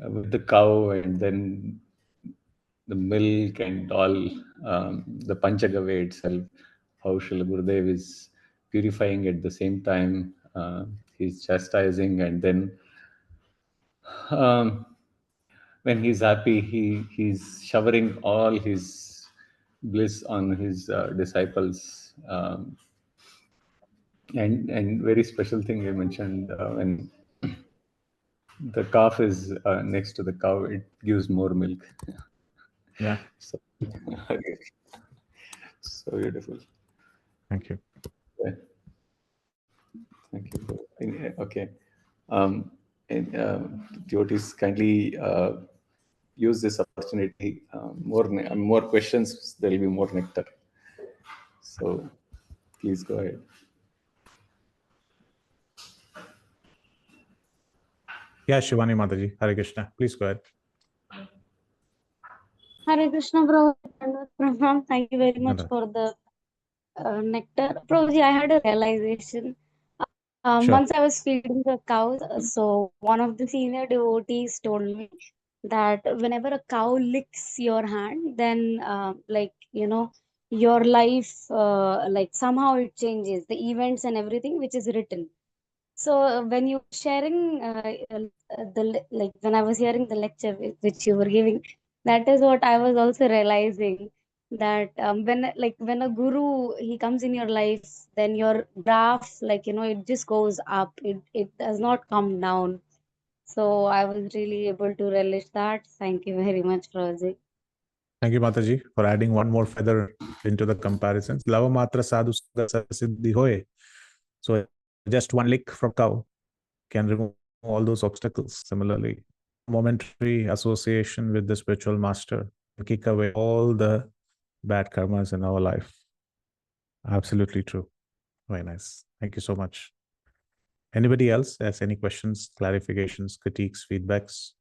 with the cow, and then the milk and all, the Panchagave itself, how Srila Gurudev is purifying at the same time. He's chastising, and then um, when he's happy, he's showering all his bliss on his disciples. And very special thing you mentioned, when the calf is next to the cow, it gives more milk. Yeah. So, so beautiful. Thank you. Yeah. Thank you. Okay. And devotees, kindly use this opportunity. More questions, there will be more nectar. So please go ahead. Yeah, Shivani Mataji. Hare Krishna. Please go ahead. Hare Krishna, Prabhu. Thank you very much for the nectar. Prabhuji, I had a realization. Sure. Once I was feeding the cows, so one of the senior devotees told me that whenever a cow licks your hand, then your life, like somehow it changes the events and everything which is written. So when you were sharing like when I was hearing the lecture which you were giving, that is what I was also realizing, that when a guru he comes in your life, then your graph, it just goes up. It does not come down. So I was really able to relish that. Thank you very much, Rosie. Thank you, Mataji, for adding one more feather into the comparisons. Lava matra sadhu siddhi hoye. So just one lick from cow can remove all those obstacles. Similarly, momentary association with the spiritual master can kick away all the bad karmas in our life. Absolutely true. Very nice. Thank you so much. Anybody else has any questions, clarifications, critiques, feedbacks?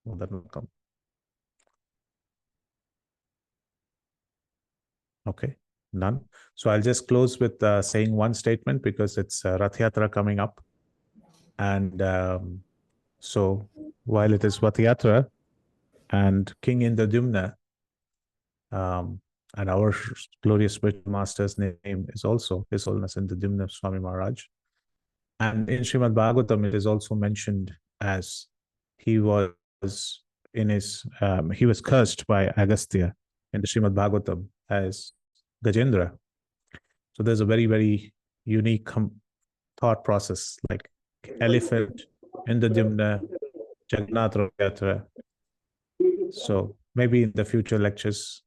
More than welcome. Okay, none. So I'll just close with saying one statement because it's Rath Yatra coming up. And so while it is Rath Yatra and King Indradumna, and our glorious spiritual master's name is also His Holiness Indradumna Swami Maharaj. And in Srimad Bhagavatam, it is also mentioned as he was he was cursed by Agastya in the Srimad Bhagavatam as Gajendra. So there's a very, very unique thought process, like elephant, Indradumna, Jagannath Yatra. So maybe in the future lectures,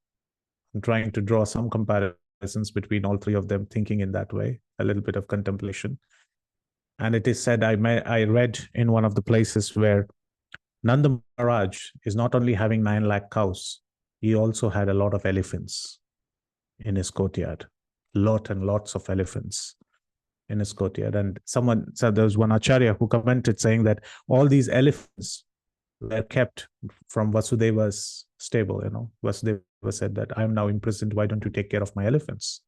I'm trying to draw some comparisons between all three of them, thinking in that way, a little bit of contemplation. And it is said, I read in one of the places where Nanda Maharaj is not only having 9 lakh cows, he also had a lot of elephants in his courtyard, lot and lots of elephants in his courtyard. And someone said, there was one Acharya who commented saying that all these elephants were kept from Vasudeva's stable. Vasudeva said that I'm now imprisoned. Why don't you take care of my elephants?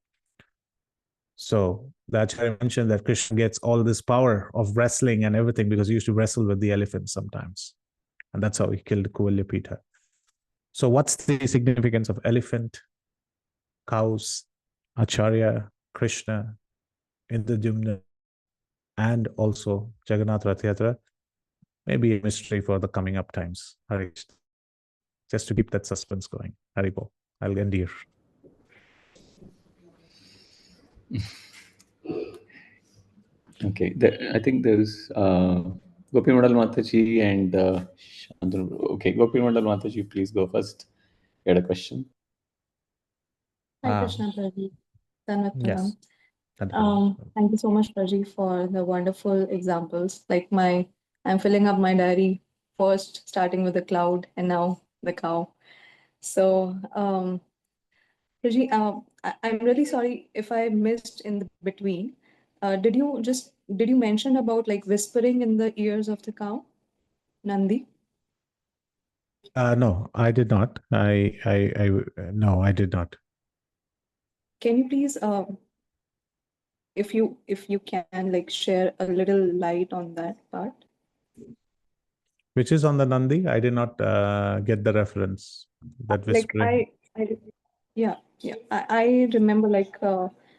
So the Acharya mentioned that Krishna gets all this power of wrestling and everything because he used to wrestle with the elephants sometimes. And that's how he killed Kuvalyapita. So what's the significance of elephant, cows, Acharya, Krishna, Indradumna, and also Jagannath Rath Yatra? Maybe a mystery for the coming up times. Just to keep that suspense going. Haribo, I'll end here. Okay, I think there's Gopi Mandal Mataji and Shantanu. Okay, Gopi Mandal Mataji, please go first. You had a question? Hi, Krishna Prabhu. Yes. Thank you so much, Praji, for the wonderful examples. I'm filling up my diary first, starting with the cloud and now the cow. So, Praji, I'm really sorry if I missed in the between. Did you mention about like whispering in the ears of the cow, Nandi? No, I did not. No, I did not. Can you please, if you can, like share a little light on that part? Which is on the Nandi? I did not get the reference. That whispering. Yeah. I remember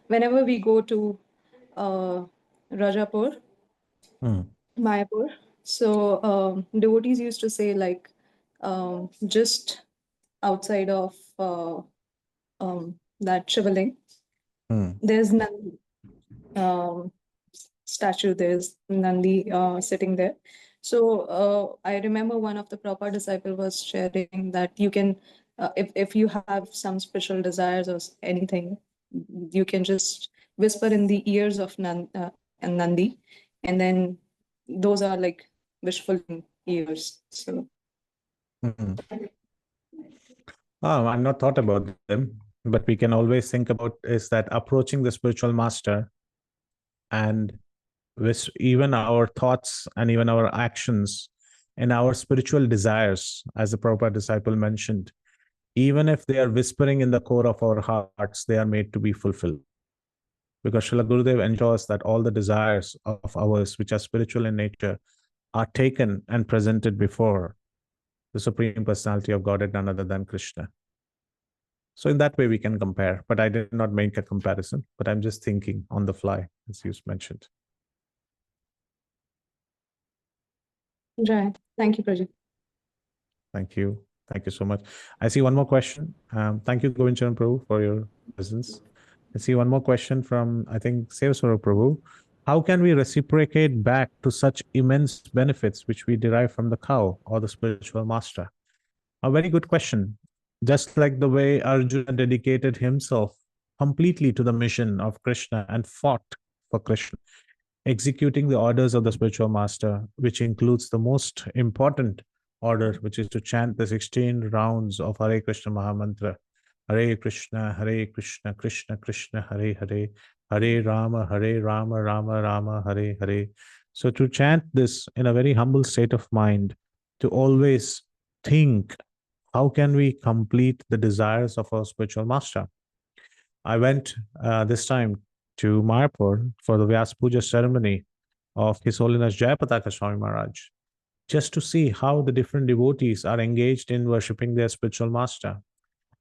whenever we go to Rajapur, Mayapur, so devotees used to say just outside of that Shivaling, there's Nandi statue, there's Nandi sitting there. So I remember one of the Prabhupada disciple was sharing that you can, if you have some special desires or anything, you can just whisper in the ears of Nandi, and then those are like wishful ears. So I've not thought about them, but we can always think about is that approaching the spiritual master and with even our thoughts and even our actions and our spiritual desires, as the Prabhupada disciple mentioned, even if they are whispering in the core of our hearts, they are made to be fulfilled. because Srila Gurudev ensures that all the desires of ours, which are spiritual in nature, are taken and presented before the Supreme Personality of Godhead, none other than Krishna. So in that way, we can compare. But I did not make a comparison, but I'm just thinking on the fly, as you mentioned. Right. Thank you, Prajit. Thank you. Thank you so much. I see one more question. Thank you, Govind Charan Prabhu, for your presence. I see one more question from, I think, Sevaswara Prabhu. How can we reciprocate back to such immense benefits which we derive from the cow or the spiritual master? A very good question. Just like the way Arjuna dedicated himself completely to the mission of Krishna and fought for Krishna, executing the orders of the spiritual master, which includes the most important order, which is to chant the 16 rounds of Hare Krishna Mahamantra. Hare Krishna, Krishna Krishna, Hare Hare, Hare Rama, Rama Rama, Hare Hare. So to chant this in a very humble state of mind, to always think, how can we complete the desires of our spiritual master? I went this time to Mayapur for the Vyas Puja ceremony of His Holiness Jayapataka Swami Maharaj, just to see how the different devotees are engaged in worshipping their spiritual master.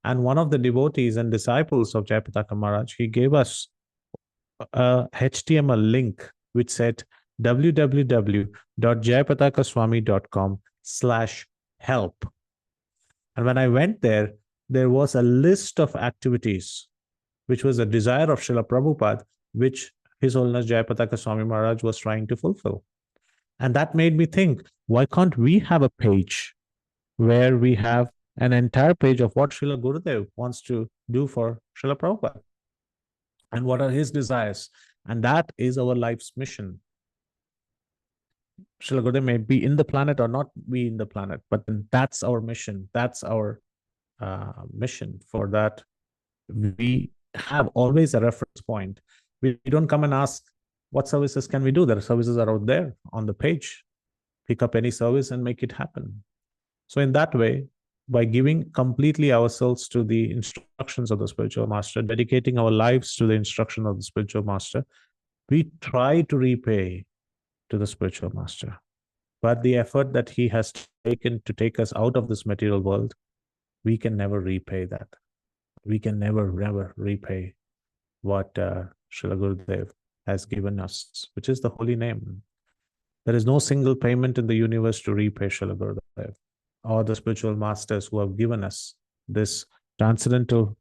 And one of the devotees and disciples of Jayapataka Maharaj, he gave us a HTML link which said www.jayapatakaswami.com/help. And when I went there, there was a list of activities which was a desire of Srila Prabhupada, which His Holiness Jayapataka Swami Maharaj was trying to fulfill. And that made me think, why can't we have a page where we have an entire page of what Srila Gurudev wants to do for Srila Prabhupada? And what are his desires? And that is our life's mission. Srila Gurudev may be in the planet or not be in the planet, but that's our mission. That's our mission. For that, we have always a reference point. We don't come and ask, what services can we do? The services are out there on the page. Pick up any service and make it happen. So in that way, by giving completely ourselves to the instructions of the spiritual master, dedicating our lives to the instruction of the spiritual master, we try to repay to the spiritual master. But the effort that he has taken to take us out of this material world, we can never repay that. We can never repay what Srila Gurudev has given us, which is the holy name. There is no single payment in the universe to repay Srila Gurudev or the spiritual masters who have given us this transcendental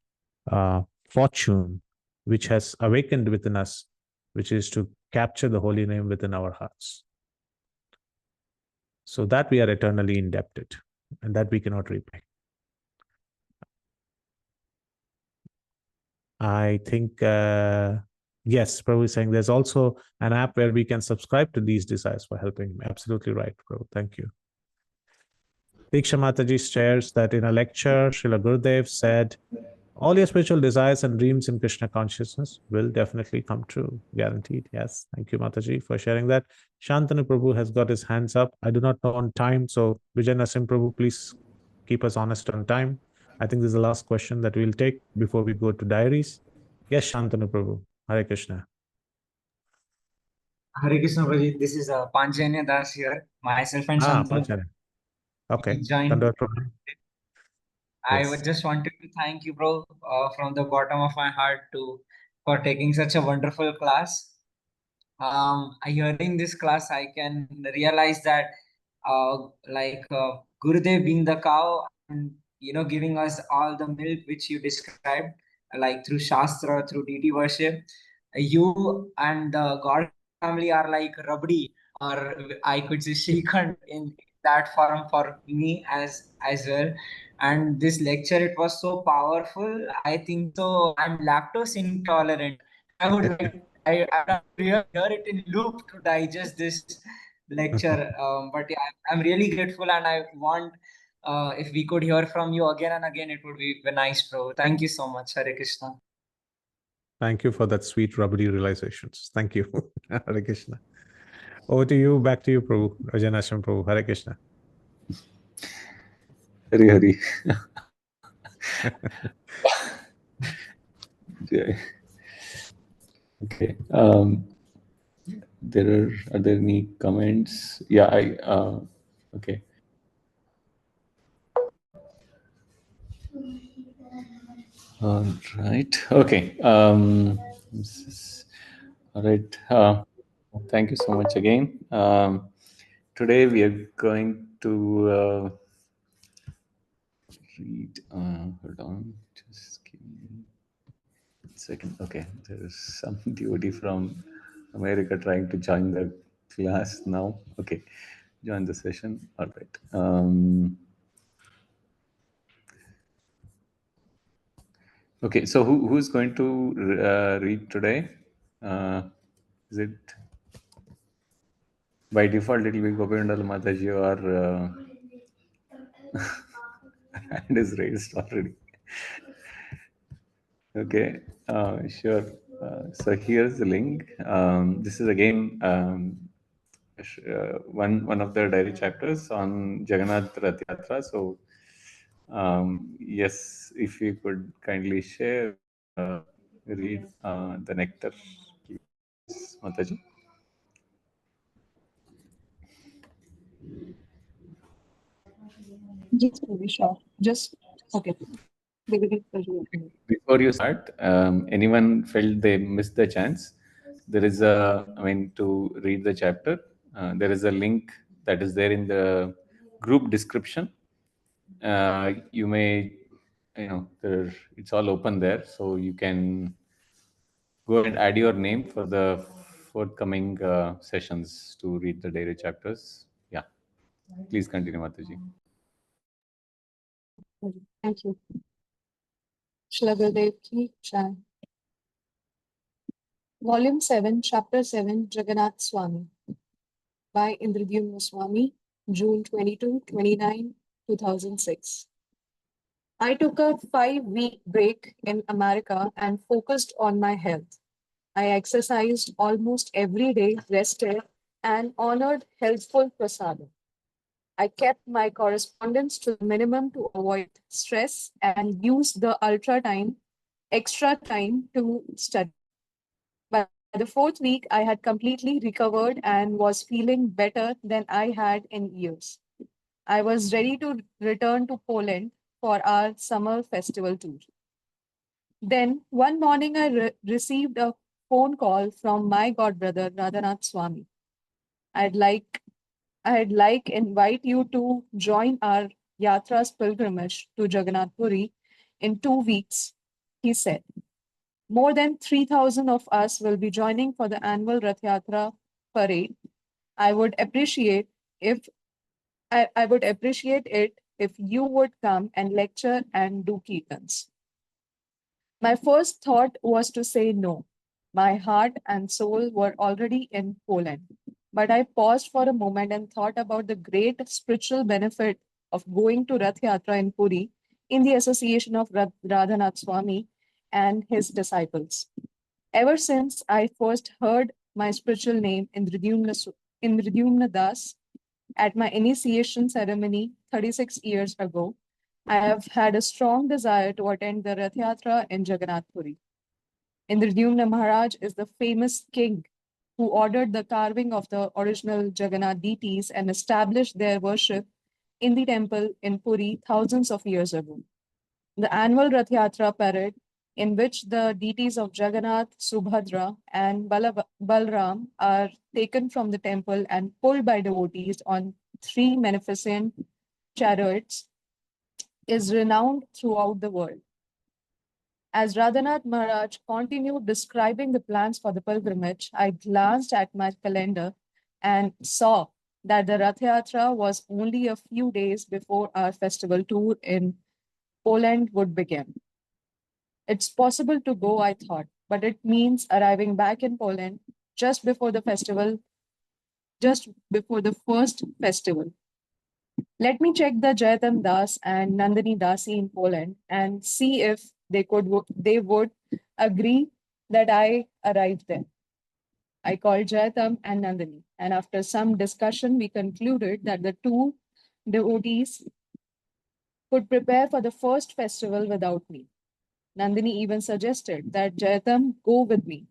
fortune, which has awakened within us, which is to capture the holy name within our hearts. So that we are eternally indebted, and that we cannot repay. I think, yes, Prabhu is saying there's also an app where we can subscribe to these desires for helping him. Absolutely right, Prabhu. Thank you. Diksha Mataji shares that in a lecture, Srila Gurudev said, all your spiritual desires and dreams in Krishna consciousness will definitely come true. Guaranteed. Yes. Thank you, Mataji, for sharing that. Shantanu Prabhu has got his hands up. I do not know on time. So, Vijay Nasim Prabhu, please keep us honest on time. I think this is the last question that we'll take before we go to diaries. Yes, Shantanu Prabhu. Hare Krishna. Hare Krishna, Prabhu. This is Panchanya Das here. Myself and Shantanu Panchana. Okay. joined. Prabhu. I Yes. would just wanted to thank you, bro, from the bottom of my heart for taking such a wonderful class. Hearing this class, I can realize that, Gurudev being the cow, and giving us all the milk which you described, like through Shastra, through deity worship, you and the God family are like Rabdi, or I could say Srikhand in that form for me as well. And this lecture, it was so powerful. I think so. I'm lactose intolerant. I would like I would hear it in loop to digest this lecture. But yeah, I'm really grateful, and I want, if we could hear from you again and again, it would be nice, bro. Thank you so much. Hare Krishna. Thank you for that sweet rubbery realizations. Thank you. Hare Krishna. Over to you. Back to you, Prabhu. Rajanashram Prabhu. Hare Krishna. Hari Hari. Jai. Okay. Are there any comments? Yeah, okay. All right. Okay. All right. Thank you so much again. Today we are going to read. Hold on. Just give me a second. Okay. There is some devotee from America trying to join the class now. Okay. Join the session. All right. Okay. So who's going to read today? Is it by default it will be Gopinandal Mataji or hand is raised already? Okay, sure. So here's the link. This is again one of the diary chapters on Jagannath Rath Yatra. So yes, if you could kindly share, read the nectar, please, Mataji. Yes, Prabhu, sure. Just okay. Before you start, anyone felt they missed the chance? There is to read the chapter, there is a link that is there in the group description. You may, it's all open there, so you can go and add your name for the forthcoming sessions to read the daily chapters. Yeah, please continue, Mataji. Thank you. Shalagurudev Ki Jai. Volume 7, Chapter 7, Jagannath Swami by Indradyumna Swami, June 22, 29, 2006. I took a 5-week break in America and focused on my health. I exercised almost every day, rested, and honored healthful prasadam. I kept my correspondence to the minimum to avoid stress and used the extra time to study. By the 4th week, I had completely recovered and was feeling better than I had in years. I was ready to return to Poland for our summer festival tour. Then, one morning, I received a phone call from my godbrother, Radhanath Swami. I'd like invite you to join our Yatras pilgrimage to Jagannath Puri in 2 weeks, he said. More than 3,000 of us will be joining for the annual Rath Yatra parade. I would appreciate if I would appreciate it if you would come and lecture and do kirtans. My first thought was to say no. My heart and soul were already in Poland. But I paused for a moment and thought about the great spiritual benefit of going to Rath Yatra in Puri in the association of Radhanath Swami and his disciples. Ever since I first heard my spiritual name Indradyumna Das at my initiation ceremony 36 years ago, I have had a strong desire to attend the Rath Yatra in Jagannath Puri. Indradyumna Maharaj is the famous king who ordered the carving of the original Jagannath deities and established their worship in the temple in Puri thousands of years ago. The annual Rath Yatra parade, in which the deities of Jagannath, Subhadra, and Balram are taken from the temple and pulled by devotees on 3 magnificent chariots, is renowned throughout the world. As Radhanath Maharaj continued describing the plans for the pilgrimage, I glanced at my calendar and saw that the Rath Yatra was only a few days before our festival tour in Poland would begin. It's possible to go, I thought, but it means arriving back in Poland just before the festival, just before the first festival. Let me check the Jaitam Das and Nandini Dasi in Poland and see if they would agree that I arrived there. I called Jaitam and Nandini, and after some discussion, we concluded that the two devotees could prepare for the first festival without me. Nandini even suggested that Jaitam go with me.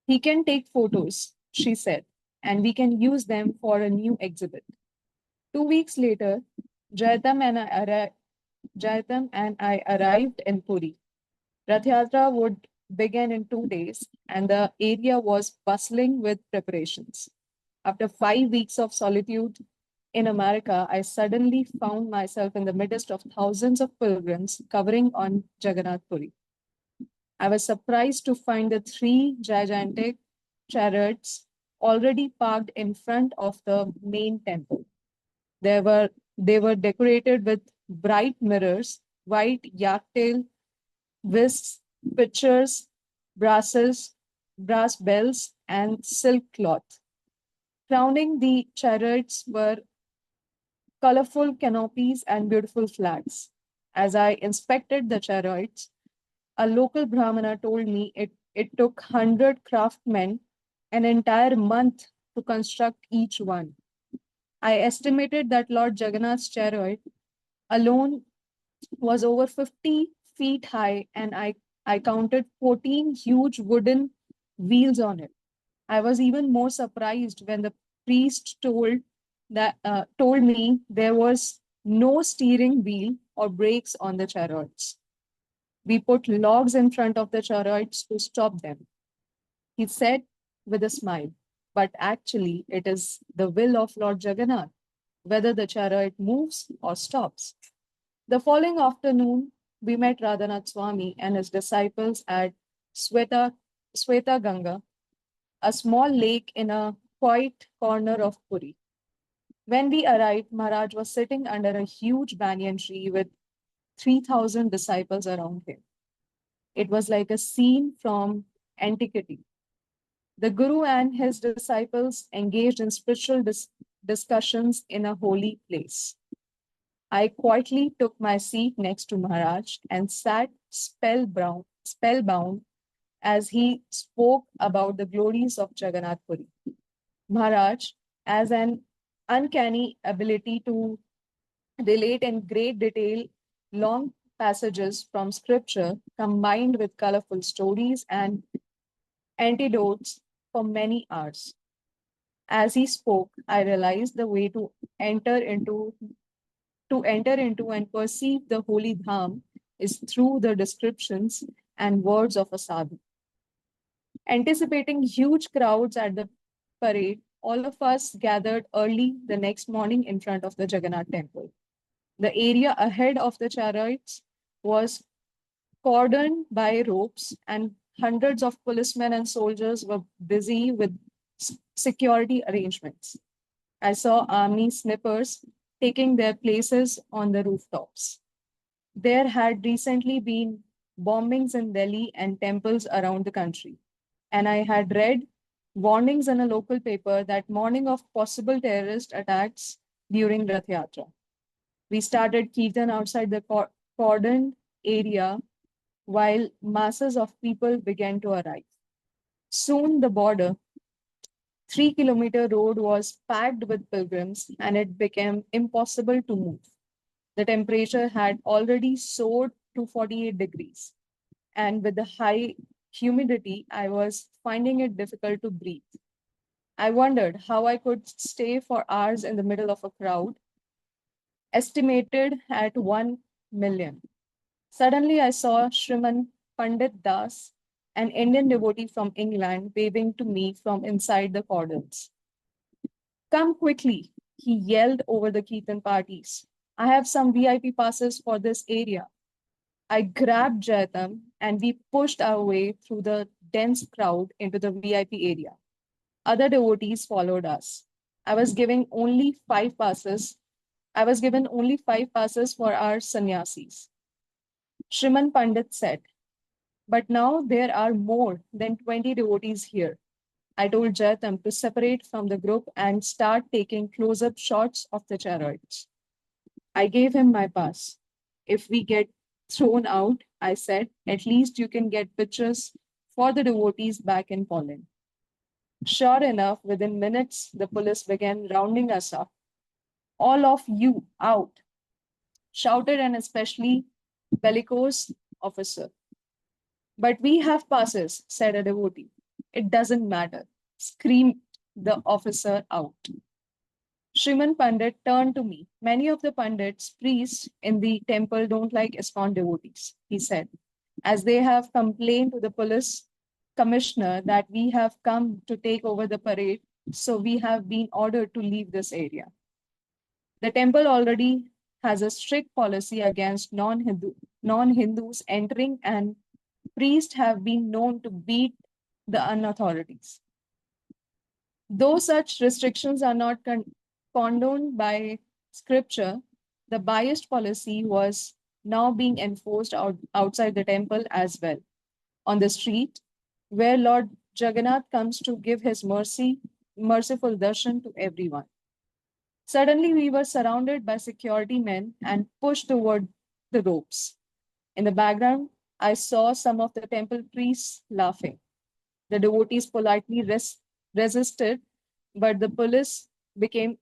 He can take photos, she said, and we can use them for a new exhibit. 2 weeks later, Jayatam and I arrived in Puri. Rath Yatra would begin in 2 days, and the area was bustling with preparations. After 5 weeks of solitude in America, I suddenly found myself in the midst of thousands of pilgrims covering on Jagannath Puri. I was surprised to find the three gigantic chariots already parked in front of the main temple. They were decorated with bright mirrors, white yak-tail whisks, pitchers, brasses, brass bells, and silk cloth. Crowning the chariots were colorful canopies and beautiful flags. As I inspected the chariots, a local Brahmana told me it took 100 craftsmen an entire month to construct each one. I estimated that Lord Jagannath's chariot alone was over 50 feet high, and I counted 14 huge wooden wheels on it. I was even more surprised when the priest told me there was no steering wheel or brakes on the chariots. We put logs in front of the chariots to stop them. He said with a smile, but actually it is the will of Lord Jagannath whether the chariot moves or stops. The following afternoon, we met Radhanath Swami and his disciples at Sweta Ganga, a small lake in a quiet corner of Puri. When we arrived, Maharaj was sitting under a huge banyan tree with 3,000 disciples around him. It was like a scene from antiquity. The Guru and his disciples engaged in spiritual discussions in a holy place. I quietly took my seat next to Maharaj and sat spellbound as he spoke about the glories of Jagannath Puri. Maharaj, as an uncanny ability to relate in great detail long passages from scripture combined with colorful stories and antidotes for many hours. As he spoke, I realized the way to enter into and perceive the holy dham is through the descriptions and words of a sadhu. Anticipating huge crowds at the parade, all of us gathered early the next morning in front of the Jagannath temple. The area ahead of the chariots was cordoned by ropes, and hundreds of policemen and soldiers were busy with security arrangements. I saw army snipers taking their places on the rooftops. There had recently been bombings in Delhi and temples around the country, and I had read warnings in a local paper that morning of possible terrorist attacks during Rath Yatra. We started kirtan outside the cordoned area while masses of people began to arrive. Soon the border 3-kilometer road was packed with pilgrims and it became impossible to move. The temperature had already soared to 48 degrees. And with the high humidity, I was finding it difficult to breathe. I wondered how I could stay for hours in the middle of a crowd, estimated at 1 million. Suddenly, I saw Shriman Pandit Das, an Indian devotee from England, waving to me from inside the cordons. Come quickly, he yelled over the Kirtan parties. I have some VIP passes for this area. I grabbed Jaitam and we pushed our way through the dense crowd into the VIP area. Other devotees followed us. I was given only 5 passes. I was given only 5 passes for our sannyasis. Shriman Pandit said, but now there are more than 20 devotees here. I told Jaitam to separate from the group and start taking close-up shots of the chariots. I gave him my pass. If we get thrown out, I said, at least you can get pictures for the devotees back in Poland. Sure enough, within minutes, the police began rounding us up. All of you out, shouted an especially bellicose officer. But we have passes, said a devotee. It doesn't matter, screamed the officer out. Shriman Pandit turned to me. Many of the Pandits, priests in the temple don't like ISKCON devotees, he said, as they have complained to the police commissioner that we have come to take over the parade, so we have been ordered to leave this area. The temple already has a strict policy against non-Hindus entering, and priests have been known to beat the unauthorities. Though such restrictions are not condoned by scripture, the biased policy was now being enforced outside the temple as well, on the street, where Lord Jagannath comes to give his merciful darshan to everyone. Suddenly, we were surrounded by security men and pushed toward the ropes. In the background, I saw some of the temple priests laughing. The devotees politely resisted, but the police became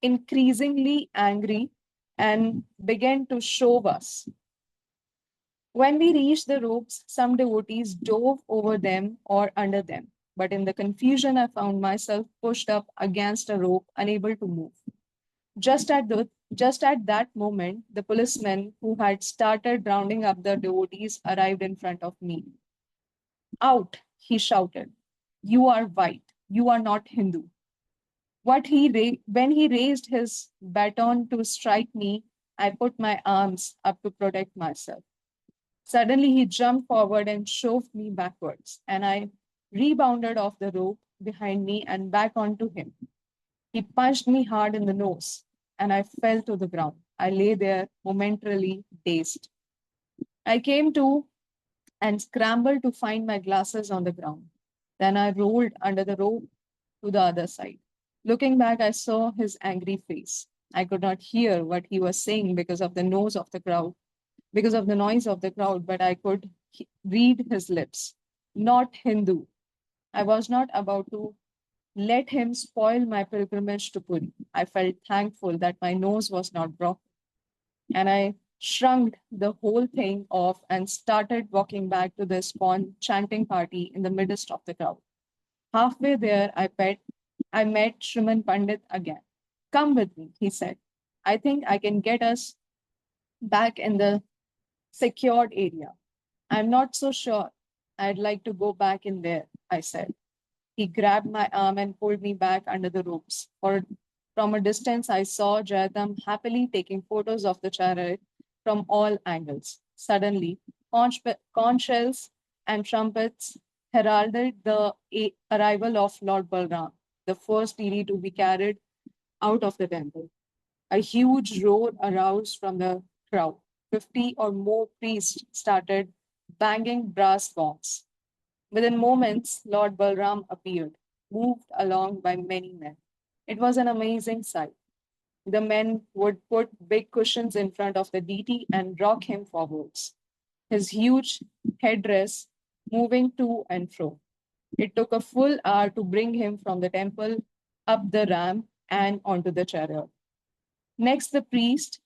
increasingly angry and began to shove us. When we reached the ropes, some devotees dove over them or under them, but in the confusion, I found myself pushed up against a rope, unable to move. Just at that moment, the policemen who had started rounding up the devotees arrived in front of me. Out, he shouted. You are white. You are not Hindu. When he raised his baton to strike me, I put my arms up to protect myself. Suddenly, he jumped forward and shoved me backwards, and I rebounded off the rope behind me and back onto him. He punched me hard in the nose, and I fell to the ground. I lay there momentarily dazed. I came to and scrambled to find my glasses on the ground. Then I rolled under the rope to the other side. Looking back, I saw his angry face. I could not hear what he was saying because of the noise of the crowd, but I could read his lips. Not Hindu. I was not about to let him spoil my pilgrimage to Puri. I felt thankful that my nose was not broken, and I shrugged the whole thing off and started walking back to the spawn chanting party in the midst of the crowd. Halfway there, I met Shriman Pandit again. Come with me, he said. I think I can get us back in the secured area. I'm not so sure. I'd like to go back in there, I said. He grabbed my arm and pulled me back under the ropes. From a distance, I saw Jayadam happily taking photos of the chariot from all angles. Suddenly, conch shells and trumpets heralded the arrival of Lord Balram, the first deity to be carried out of the temple. A huge roar aroused from the crowd. 50 or more priests started banging brass gongs. Within moments, Lord Balram appeared, moved along by many men. It was an amazing sight. The men would put big cushions in front of the deity and rock him forwards, his huge headdress moving to and fro. It took a full hour to bring him from the temple up the ramp and onto the chariot. Next, the priest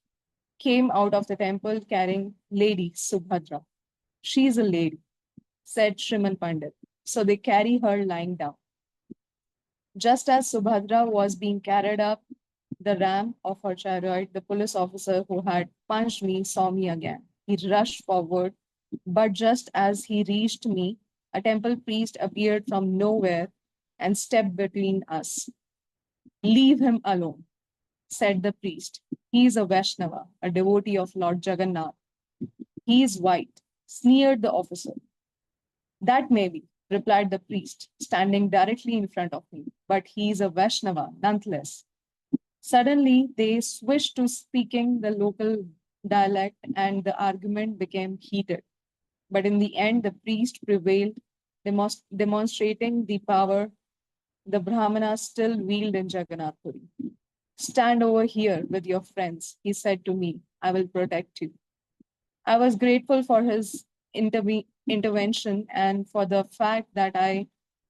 came out of the temple carrying Lady Subhadra. She is a lady, said Shriman Pandit. So they carry her lying down. Just as Subhadra was being carried up the ramp of her chariot, the police officer who had punched me saw me again. He rushed forward, but just as he reached me, a temple priest appeared from nowhere and stepped between us. Leave him alone, said the priest. He is a Vaishnava, a devotee of Lord Jagannath. He is white, sneered the officer. That may be, replied the priest, standing directly in front of me, but he is a Vaishnava nonetheless. Suddenly, they switched to speaking the local dialect and the argument became heated. But in the end, the priest prevailed, demonstrating the power the Brahmanas still wield in Jagannath Puri. Stand over here with your friends, he said to me. I will protect you. I was grateful for his intervention and for the fact that I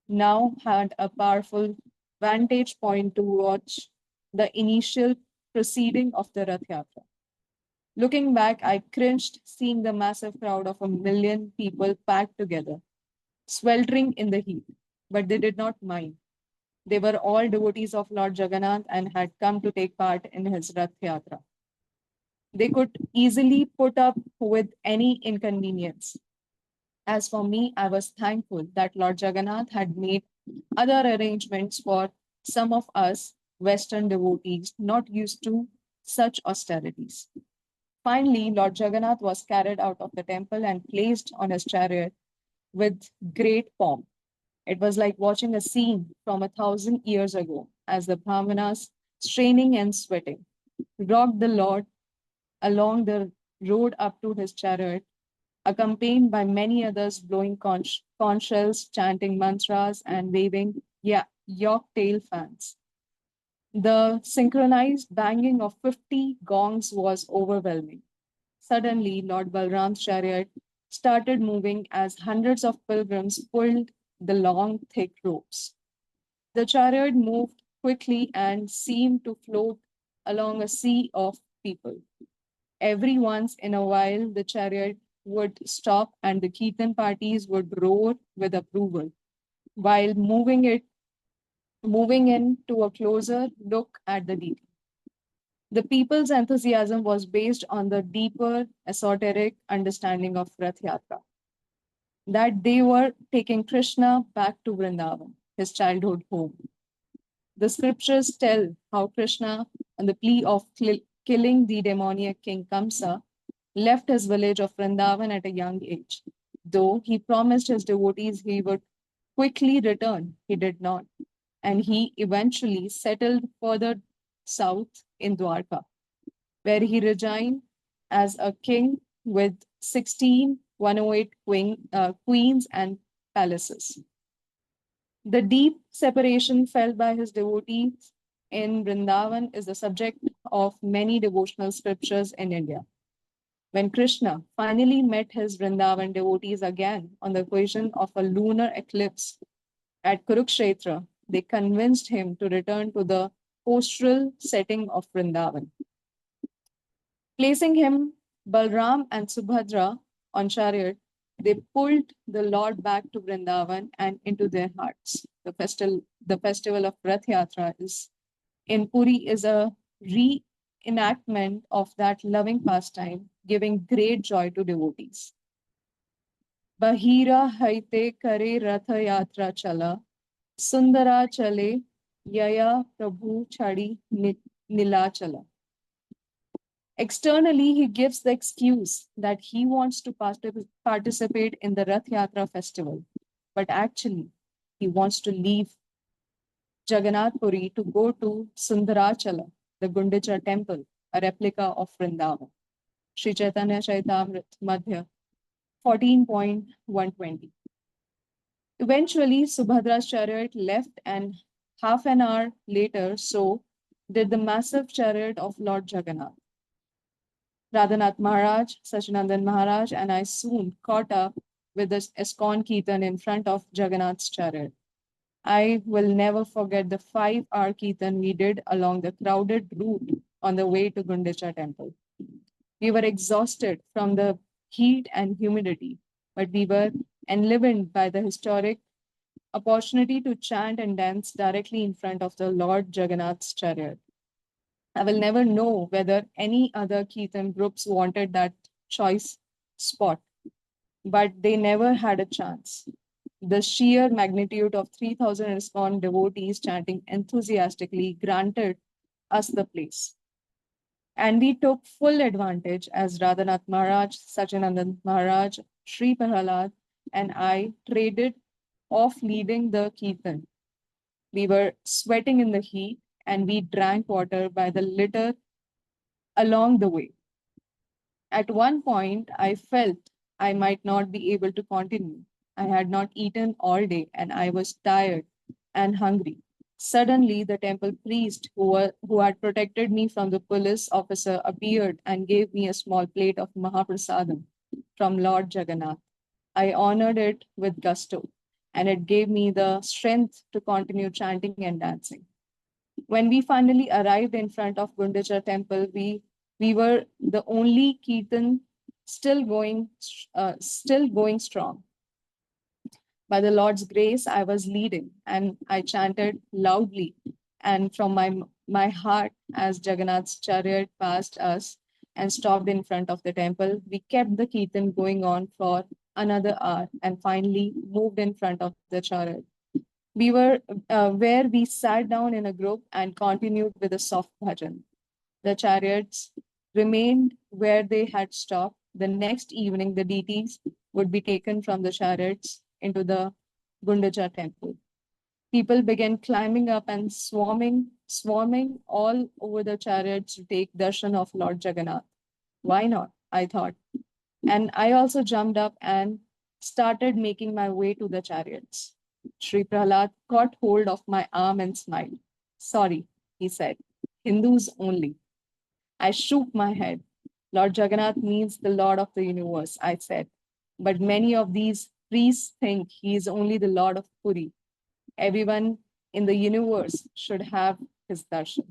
now had a powerful vantage point to watch the initial proceeding of the Rath Yatra. Looking back, I cringed seeing the massive crowd of 1 million people packed together, sweltering in the heat. but they did not mind. They were all devotees of Lord Jagannath and had come to take part in his Rath Yatra. They could easily put up with any inconvenience. As for me, I was thankful that Lord Jagannath had made other arrangements for some of us Western devotees not used to such austerities. Finally, Lord Jagannath was carried out of the temple and placed on his chariot with great pomp. It was like watching a scene from 1,000 years ago as the Brahmanas, straining and sweating, rocked the Lord along the road up to his chariot, accompanied by many others blowing conch shells, chanting mantras, and waving york tail fans. The synchronized banging of 50 gongs was overwhelming. Suddenly, Lord Balram's chariot started moving as hundreds of pilgrims pulled the long, thick ropes. The chariot moved quickly and seemed to float along a sea of people. Every once in a while, the chariot would stop and the Kirtan parties would roar with approval, while moving in to a closer look at the deity. The people's enthusiasm was based on the deeper esoteric understanding of Rath Yatra, that they were taking Krishna back to Vrindavan, his childhood home. The scriptures tell how Krishna, on the plea of killing the demoniac king Kamsa, left his village of Vrindavan at a young age. Though he promised his devotees he would quickly return, he did not, and he eventually settled further south in Dwarka, where he reigned as a king with 16,108 queens and palaces. The deep separation felt by his devotees in Vrindavan is the subject of many devotional scriptures in India. When Krishna finally met his Vrindavan devotees again on the occasion of a lunar eclipse at Kurukshetra, they convinced him to return to the pastoral setting of Vrindavan. Placing him, Balram and Subhadra on chariot, they pulled the Lord back to Vrindavan and into their hearts. The festival of Rath Yatra in Puri is a reenactment of that loving pastime, giving great joy to devotees. Bahira haite kare Ratha Yatra chala, Sundara chale, Yaya Prabhu chadi Nilachala. Externally, he gives the excuse that he wants to participate in the Rath Yatra festival, but actually, he wants to leave Jagannath Puri to go to Sundarachala, the Gundicha temple, a replica of Vrindavan. Sri Chaitanya Chaitamrit Madhya 14.120. Eventually, Subhadra's chariot left, and half an hour later, so did the massive chariot of Lord Jagannath. Radhanath Maharaj, Sachinandan Maharaj, and I soon caught up with this ISKCON Kirtan in front of Jagannath's chariot. I will never forget the 5-hour Kirtan we did along the crowded route on the way to Gundicha temple. We were exhausted from the heat and humidity, but we were enlivened by the historic opportunity to chant and dance directly in front of the Lord Jagannath's chariot. I will never know whether any other Kirtan groups wanted that choice spot, but they never had a chance. The sheer magnitude of 3,000 ISKCON devotees chanting enthusiastically granted us the place. And we took full advantage as Radhanath Maharaj, Sachinandan Maharaj, Sri Prahalad, and I traded off leading the Kirtan. We were sweating in the heat and we drank water by the liter along the way. At one point, I felt I might not be able to continue. I had not eaten all day and I was tired and hungry. Suddenly, the temple priest who had protected me from the police officer appeared and gave me a small plate of Mahaprasadam from Lord Jagannath. I honored it with gusto, and it gave me the strength to continue chanting and dancing. When we finally arrived in front of Gundicha temple, we were the only Kirtan still going strong. By the Lord's grace, I was leading, and I chanted loudly and from my heart as Jagannath's chariot passed us and stopped in front of the temple. We kept the Kirtan going on for another hour and finally moved in front of the chariot. We were where we sat down in a group and continued with a soft bhajan. The chariots remained where they had stopped. The next evening, the deities would be taken from the chariots into the Gundacha temple. People began climbing up and swarming all over the chariots to take darshan of Lord Jagannath. Why not? I thought. And I also jumped up and started making my way to the chariots. Sri Prahlad caught hold of my arm and smiled. Sorry, he said. Hindus only. I shook my head. Lord Jagannath means the Lord of the universe, I said. But many of these priests think he is only the Lord of Puri. Everyone in the universe should have his darshan.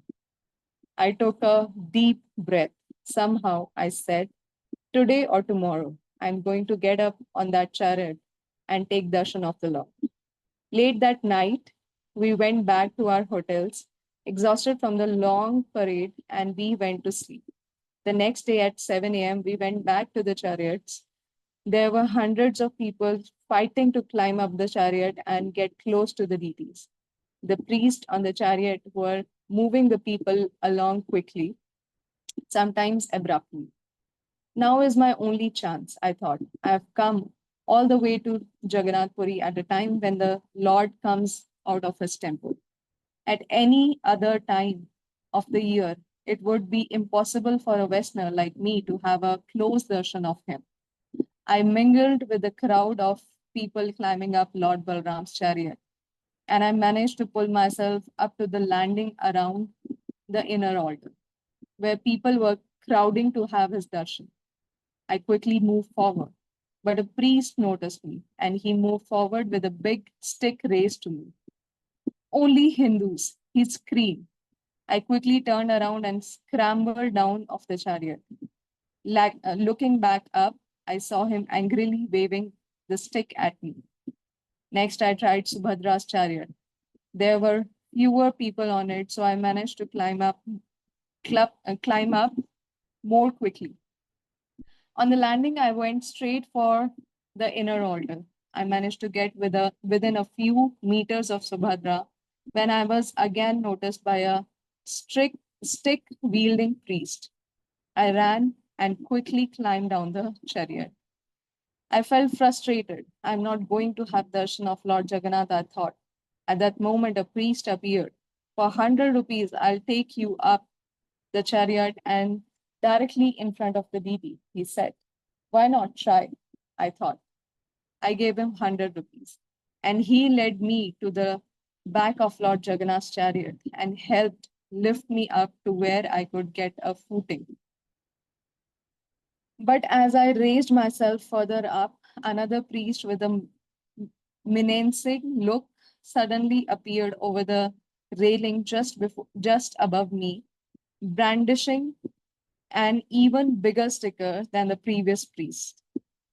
I took a deep breath. Somehow I said, today or tomorrow, I'm going to get up on that chariot and take darshan of the Lord. Late that night, we went back to our hotels, exhausted from the long parade, and we went to sleep. The next day at 7 a.m., we went back to the chariots. There were hundreds of people fighting to climb up the chariot and get close to the deities. The priests on the chariot were moving the people along quickly, sometimes abruptly. Now is my only chance, I thought. I have come all the way to Jagannath Puri at a time when the Lord comes out of his temple. At any other time of the year, it would be impossible for a Westerner like me to have a close darshan of him. I mingled with the crowd of people climbing up Lord Balram's chariot, and I managed to pull myself up to the landing around the inner altar, where people were crowding to have his darshan. I quickly moved forward, but a priest noticed me, and he moved forward with a big stick raised to me. Only Hindus, he screamed. I quickly turned around and scrambled down off the chariot. Looking back up, I saw him angrily waving the stick at me. Next, I tried Subhadra's chariot. There were fewer people on it, so I managed to climb up more quickly. On the landing, I went straight for the inner altar. I managed to get within a few meters of Subhadra when I was again noticed by a strict stick wielding priest. I ran and quickly climbed down the chariot. I felt frustrated. I'm not going to have darshan of Lord Jagannath, I thought. At that moment, a priest appeared. For 100 rupees, I'll take you up the chariot and directly in front of the deity, he said. Why not try? I thought. I gave him 100 rupees. And he led me to the back of Lord Jagannath's chariot and helped lift me up to where I could get a footing. But as I raised myself further up, another priest with a menacing look suddenly appeared over the railing just above me, brandishing an even bigger sticker than the previous priest.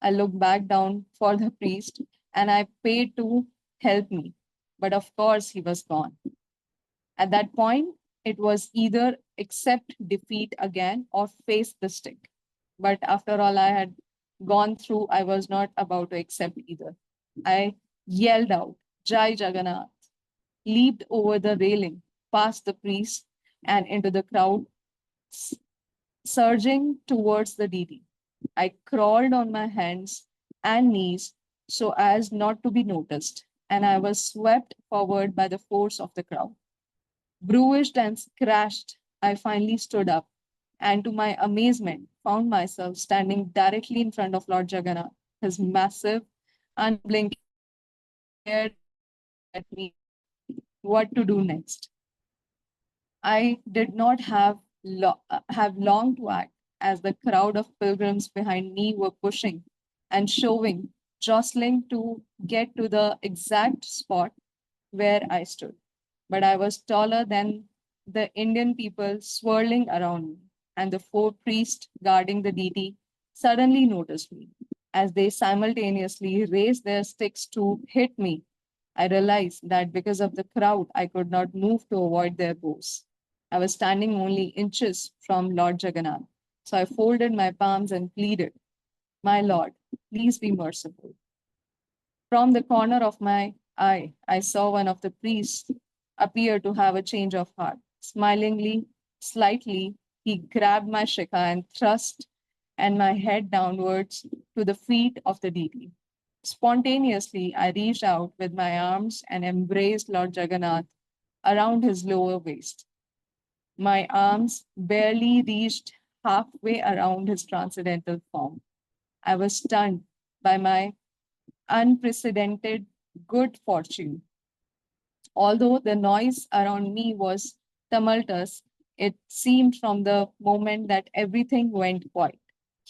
I looked back down for the priest and I paid to help me. But of course, he was gone. At that point, it was either accept defeat again or face the stick. But after all I had gone through, I was not about to accept either. I yelled out, Jai Jagannath, leaped over the railing, past the priest, and into the crowd, surging towards the deity. I crawled on my hands and knees so as not to be noticed, and I was swept forward by the force of the crowd. Bruised and scratched, I finally stood up, and to my amazement, found myself standing directly in front of Lord Jagannath. His massive, unblinking eyes stared at me, what to do next. I did not have long to act, as the crowd of pilgrims behind me were pushing and shoving, jostling to get to the exact spot where I stood. But I was taller than the Indian people swirling around me, and the four priests guarding the deity suddenly noticed me. as they simultaneously raised their sticks to hit me. I realized that because of the crowd, I could not move to avoid their blows. I was standing only inches from Lord Jagannath. So I folded my palms and pleaded, "My Lord, please be merciful." From the corner of my eye, I saw one of the priests appear to have a change of heart. Smilingly, slightly, he grabbed my shikha and thrust and my head downwards to the feet of the deity. Spontaneously, I reached out with my arms and embraced Lord Jagannath around his lower waist. My arms barely reached halfway around his transcendental form. I was stunned by my unprecedented good fortune. Although the noise around me was tumultuous, it seemed from the moment that everything went quiet.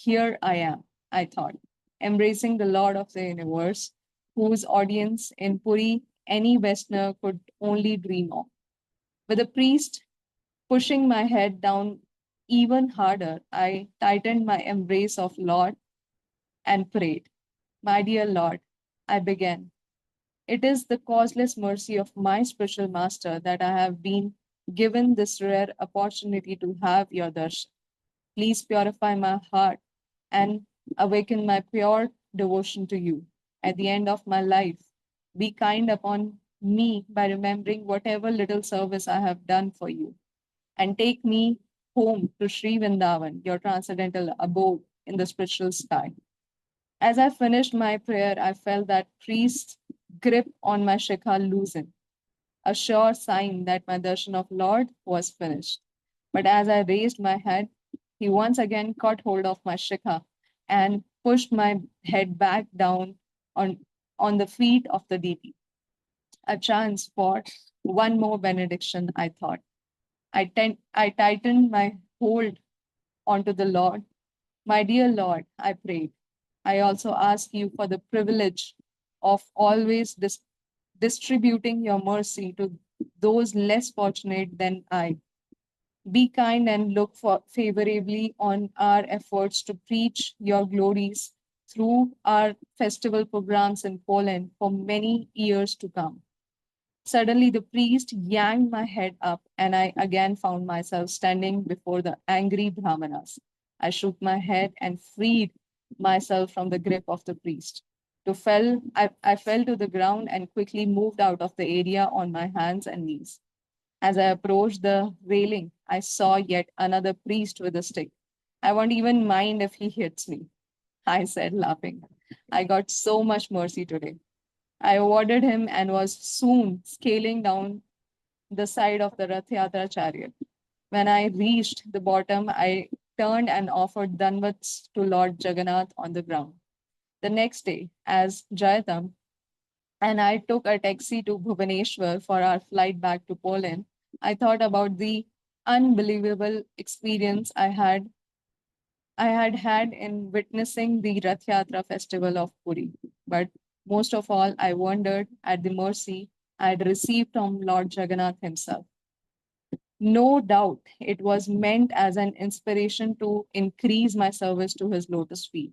Here I am, I thought, embracing the Lord of the universe, whose audience in Puri any Westerner could only dream of. With the priest pushing my head down even harder, I tightened my embrace of Lord and prayed. My dear Lord, I began. It is the causeless mercy of my spiritual master that I have been given this rare opportunity to have your darshan. Please purify my heart and awaken my pure devotion to you. At the end of my life, be kind upon me by remembering whatever little service I have done for you, and take me home to Sri Vrindavan, your transcendental abode in the spiritual sky. As I finished my prayer, I felt that priest's grip on my shikha loosen, a sure sign that my darshan of Lord was finished. But as I raised my head, he once again caught hold of my shikha and pushed my head back down on the feet of the deity. A chance for one more benediction, I thought. I tightened my hold onto the Lord. My dear Lord, I prayed. I also ask you for the privilege of always distributing your mercy to those less fortunate than I. Be kind and look favorably on our efforts to preach your glories through our festival programs in Poland for many years to come. Suddenly, the priest yanked my head up, and I again found myself standing before the angry Brahmanas. I shook my head and freed myself from the grip of the priest. I fell to the ground and quickly moved out of the area on my hands and knees. As I approached the railing, I saw yet another priest with a stick. "I won't even mind if he hits me," I said, laughing. "I got so much mercy today." I awarded him and was soon scaling down the side of the Rath Yatra chariot. When I reached the bottom, I turned and offered danvats to Lord Jagannath on the ground. The next day, as Jayatam and I took a taxi to Bhubaneswar for our flight back to Poland, I thought about the unbelievable experience I had in witnessing the Rath Yatra festival of Puri. But most of all, I wondered at the mercy I had received from Lord Jagannath himself. No doubt it was meant as an inspiration to increase my service to his lotus feet.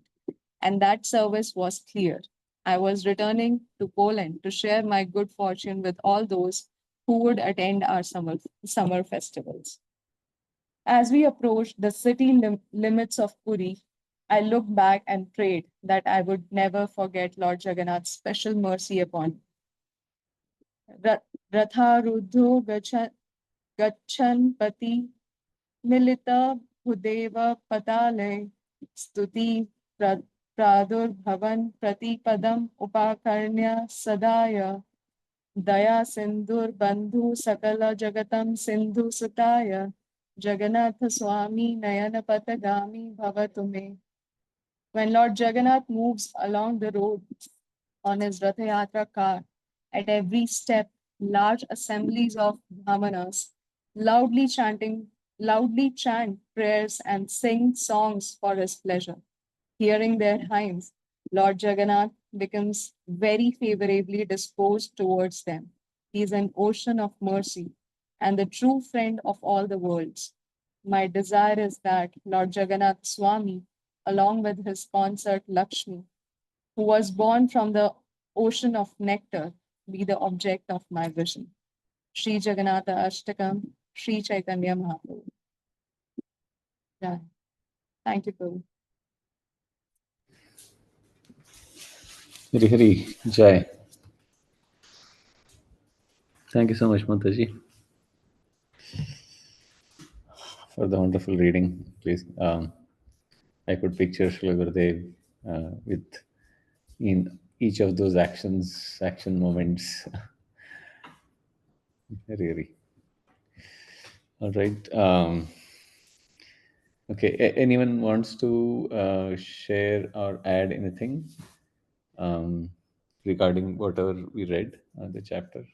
And that service was clear. I was returning to Poland to share my good fortune with all those who would attend our summer festivals. As we approached the city limits of Puri, I looked back and prayed that I would never forget Lord Jagannath's special mercy upon me. Ratharudho gachan pati milita bhudeva patale stuti pradurбhavan pratipadam upakarnya sadaya daya sindur bandhu sakala jagatam sindhu sutaya Jagannatha Swami Nayana Patagami Bhavatume. When Lord Jagannath moves along the road on his Ratha Yatra car, at every step, large assemblies of Brahmanas loudly chant prayers and sing songs for his pleasure. Hearing their hymns, Lord Jagannath becomes very favorably disposed towards them. He is an ocean of mercy and the true friend of all the worlds. My desire is that Lord Jagannath Swami, along with his consort Lakshmi, who was born from the ocean of nectar, be the object of my vision. Sri Jagannatha Ashtakam, Sri Chaitanya Mahaprabhu. Yeah. Thank you, Prabhu. Hari Hari Jai. Thank you so much, Mataji, for the wonderful reading. Please, I could picture Srila Gurudev with in each of those action moments. Really. All right. Okay. Anyone wants to share or add anything regarding whatever we read the chapter?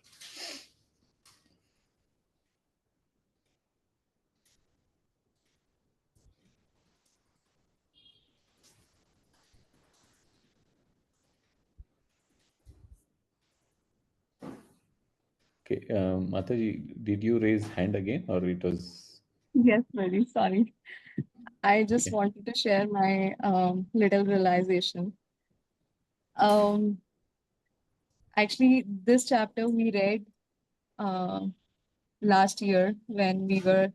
Okay. Mataji, did you raise hand again, or it was? Yes, very sorry. I just Okay. wanted to share my little realization. Actually, this chapter we read last year when we were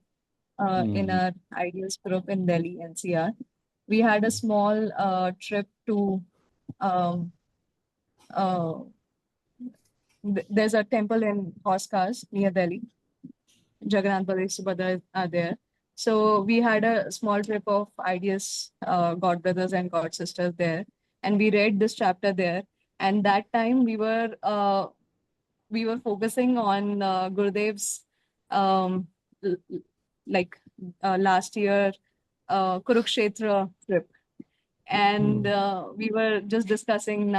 in our IDS group in Delhi, NCR. We had a small trip to um, uh, there's a temple in Oscars near Delhi. Jagannath Baladev Subhadra are there. So we had a small trip of IDS God brothers and God sisters there, and we read this chapter there. And that time we were focusing on Gurudev's um, l- l- like last year Kurukshetra trip, and we were just discussing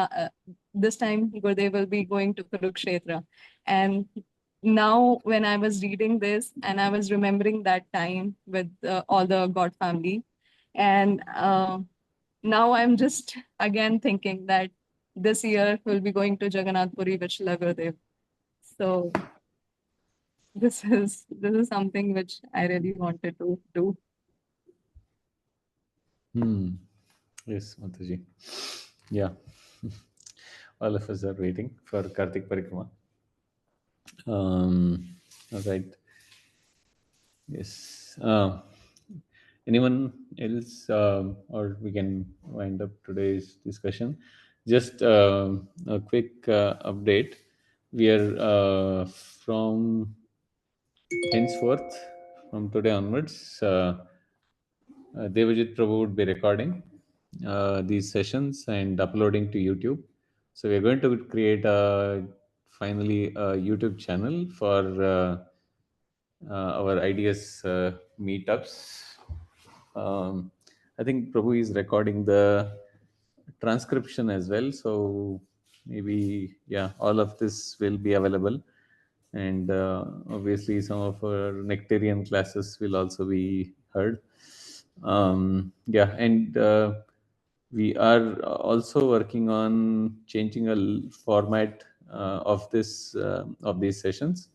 this time Gurudev will be going to Kurukshetra, and now when I was reading this and I was remembering that time with all the God family, and now I'm just again thinking that this year we'll be going to Jagannath Puri with Srila Gurudev. So this is something which I really wanted to do. Yes, Mataji. Yeah. All of us are waiting for Kartik Parikrama. All right. Yes. Anyone else, or we can wind up today's discussion. Just a quick update. We are from henceforth, from today onwards, Devajit Prabhu would be recording these sessions and uploading to YouTube. So we're going to create finally a YouTube channel for our IDS meetups. I think Prabhu is recording the transcription as well. So maybe, yeah, all of this will be available. And obviously, some of our nectarian classes will also be heard. Yeah, and we are also working on changing format of these sessions.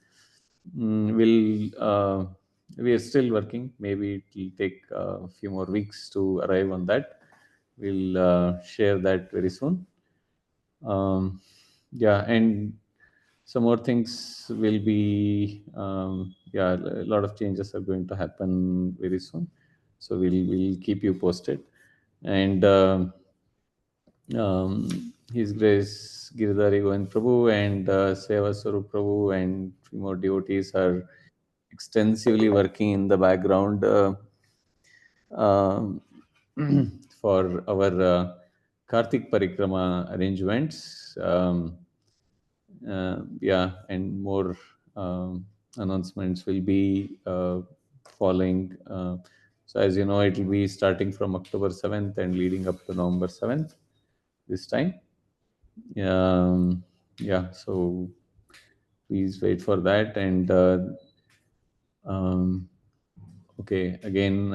We are still working. Maybe it will take a few more weeks to arrive on that. We'll share that very soon. Yeah, and some more things will be yeah, a lot of changes are going to happen very soon, so we'll keep you posted. And His Grace Giridhari Govind Prabhu and Seva Swarup Prabhu and few more devotees are extensively working in the background um, for our Kartik Parikrama arrangements. Yeah, and more announcements will be following. So, as you know, it will be starting from October 7th and leading up to November 7th this time. Yeah, so please wait for that. And okay, again,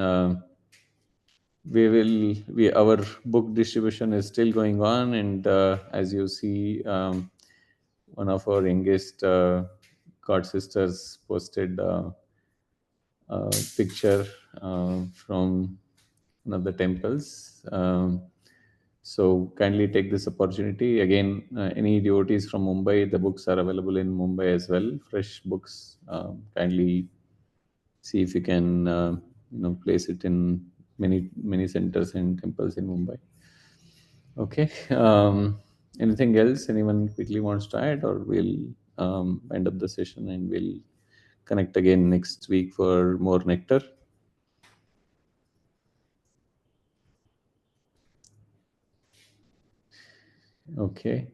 our book distribution is still going on, and as you see, one of our youngest god sisters posted a picture from one of the temples. So kindly take this opportunity. Again, any devotees from Mumbai, the books are available in Mumbai as well. Fresh books. Kindly see if you can, place it in many centers and temples in Mumbai. Okay. Anything else anyone quickly wants to add, or we'll end up the session and we'll connect again next week for more nectar. Okay.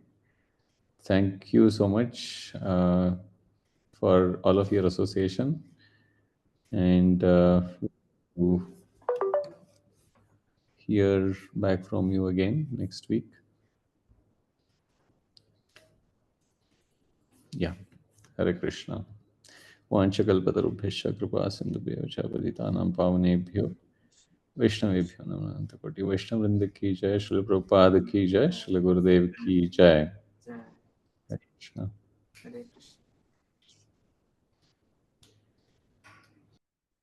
Thank you so much for all of your association, and we'll hear back from you again next week. Yeah. Hare Krishna. वाञ्छकल्पतरुभ्यश्च कृपा सिन्धुभ्यो च पतितानां पावनेभ्यो वैष्णवेभ्यो नमः अनन्तकोटि वैष्णववृंद की जय, श्रील प्रभुपाद की जय, श्रील गुरुदेव की जय. Hare Krishna.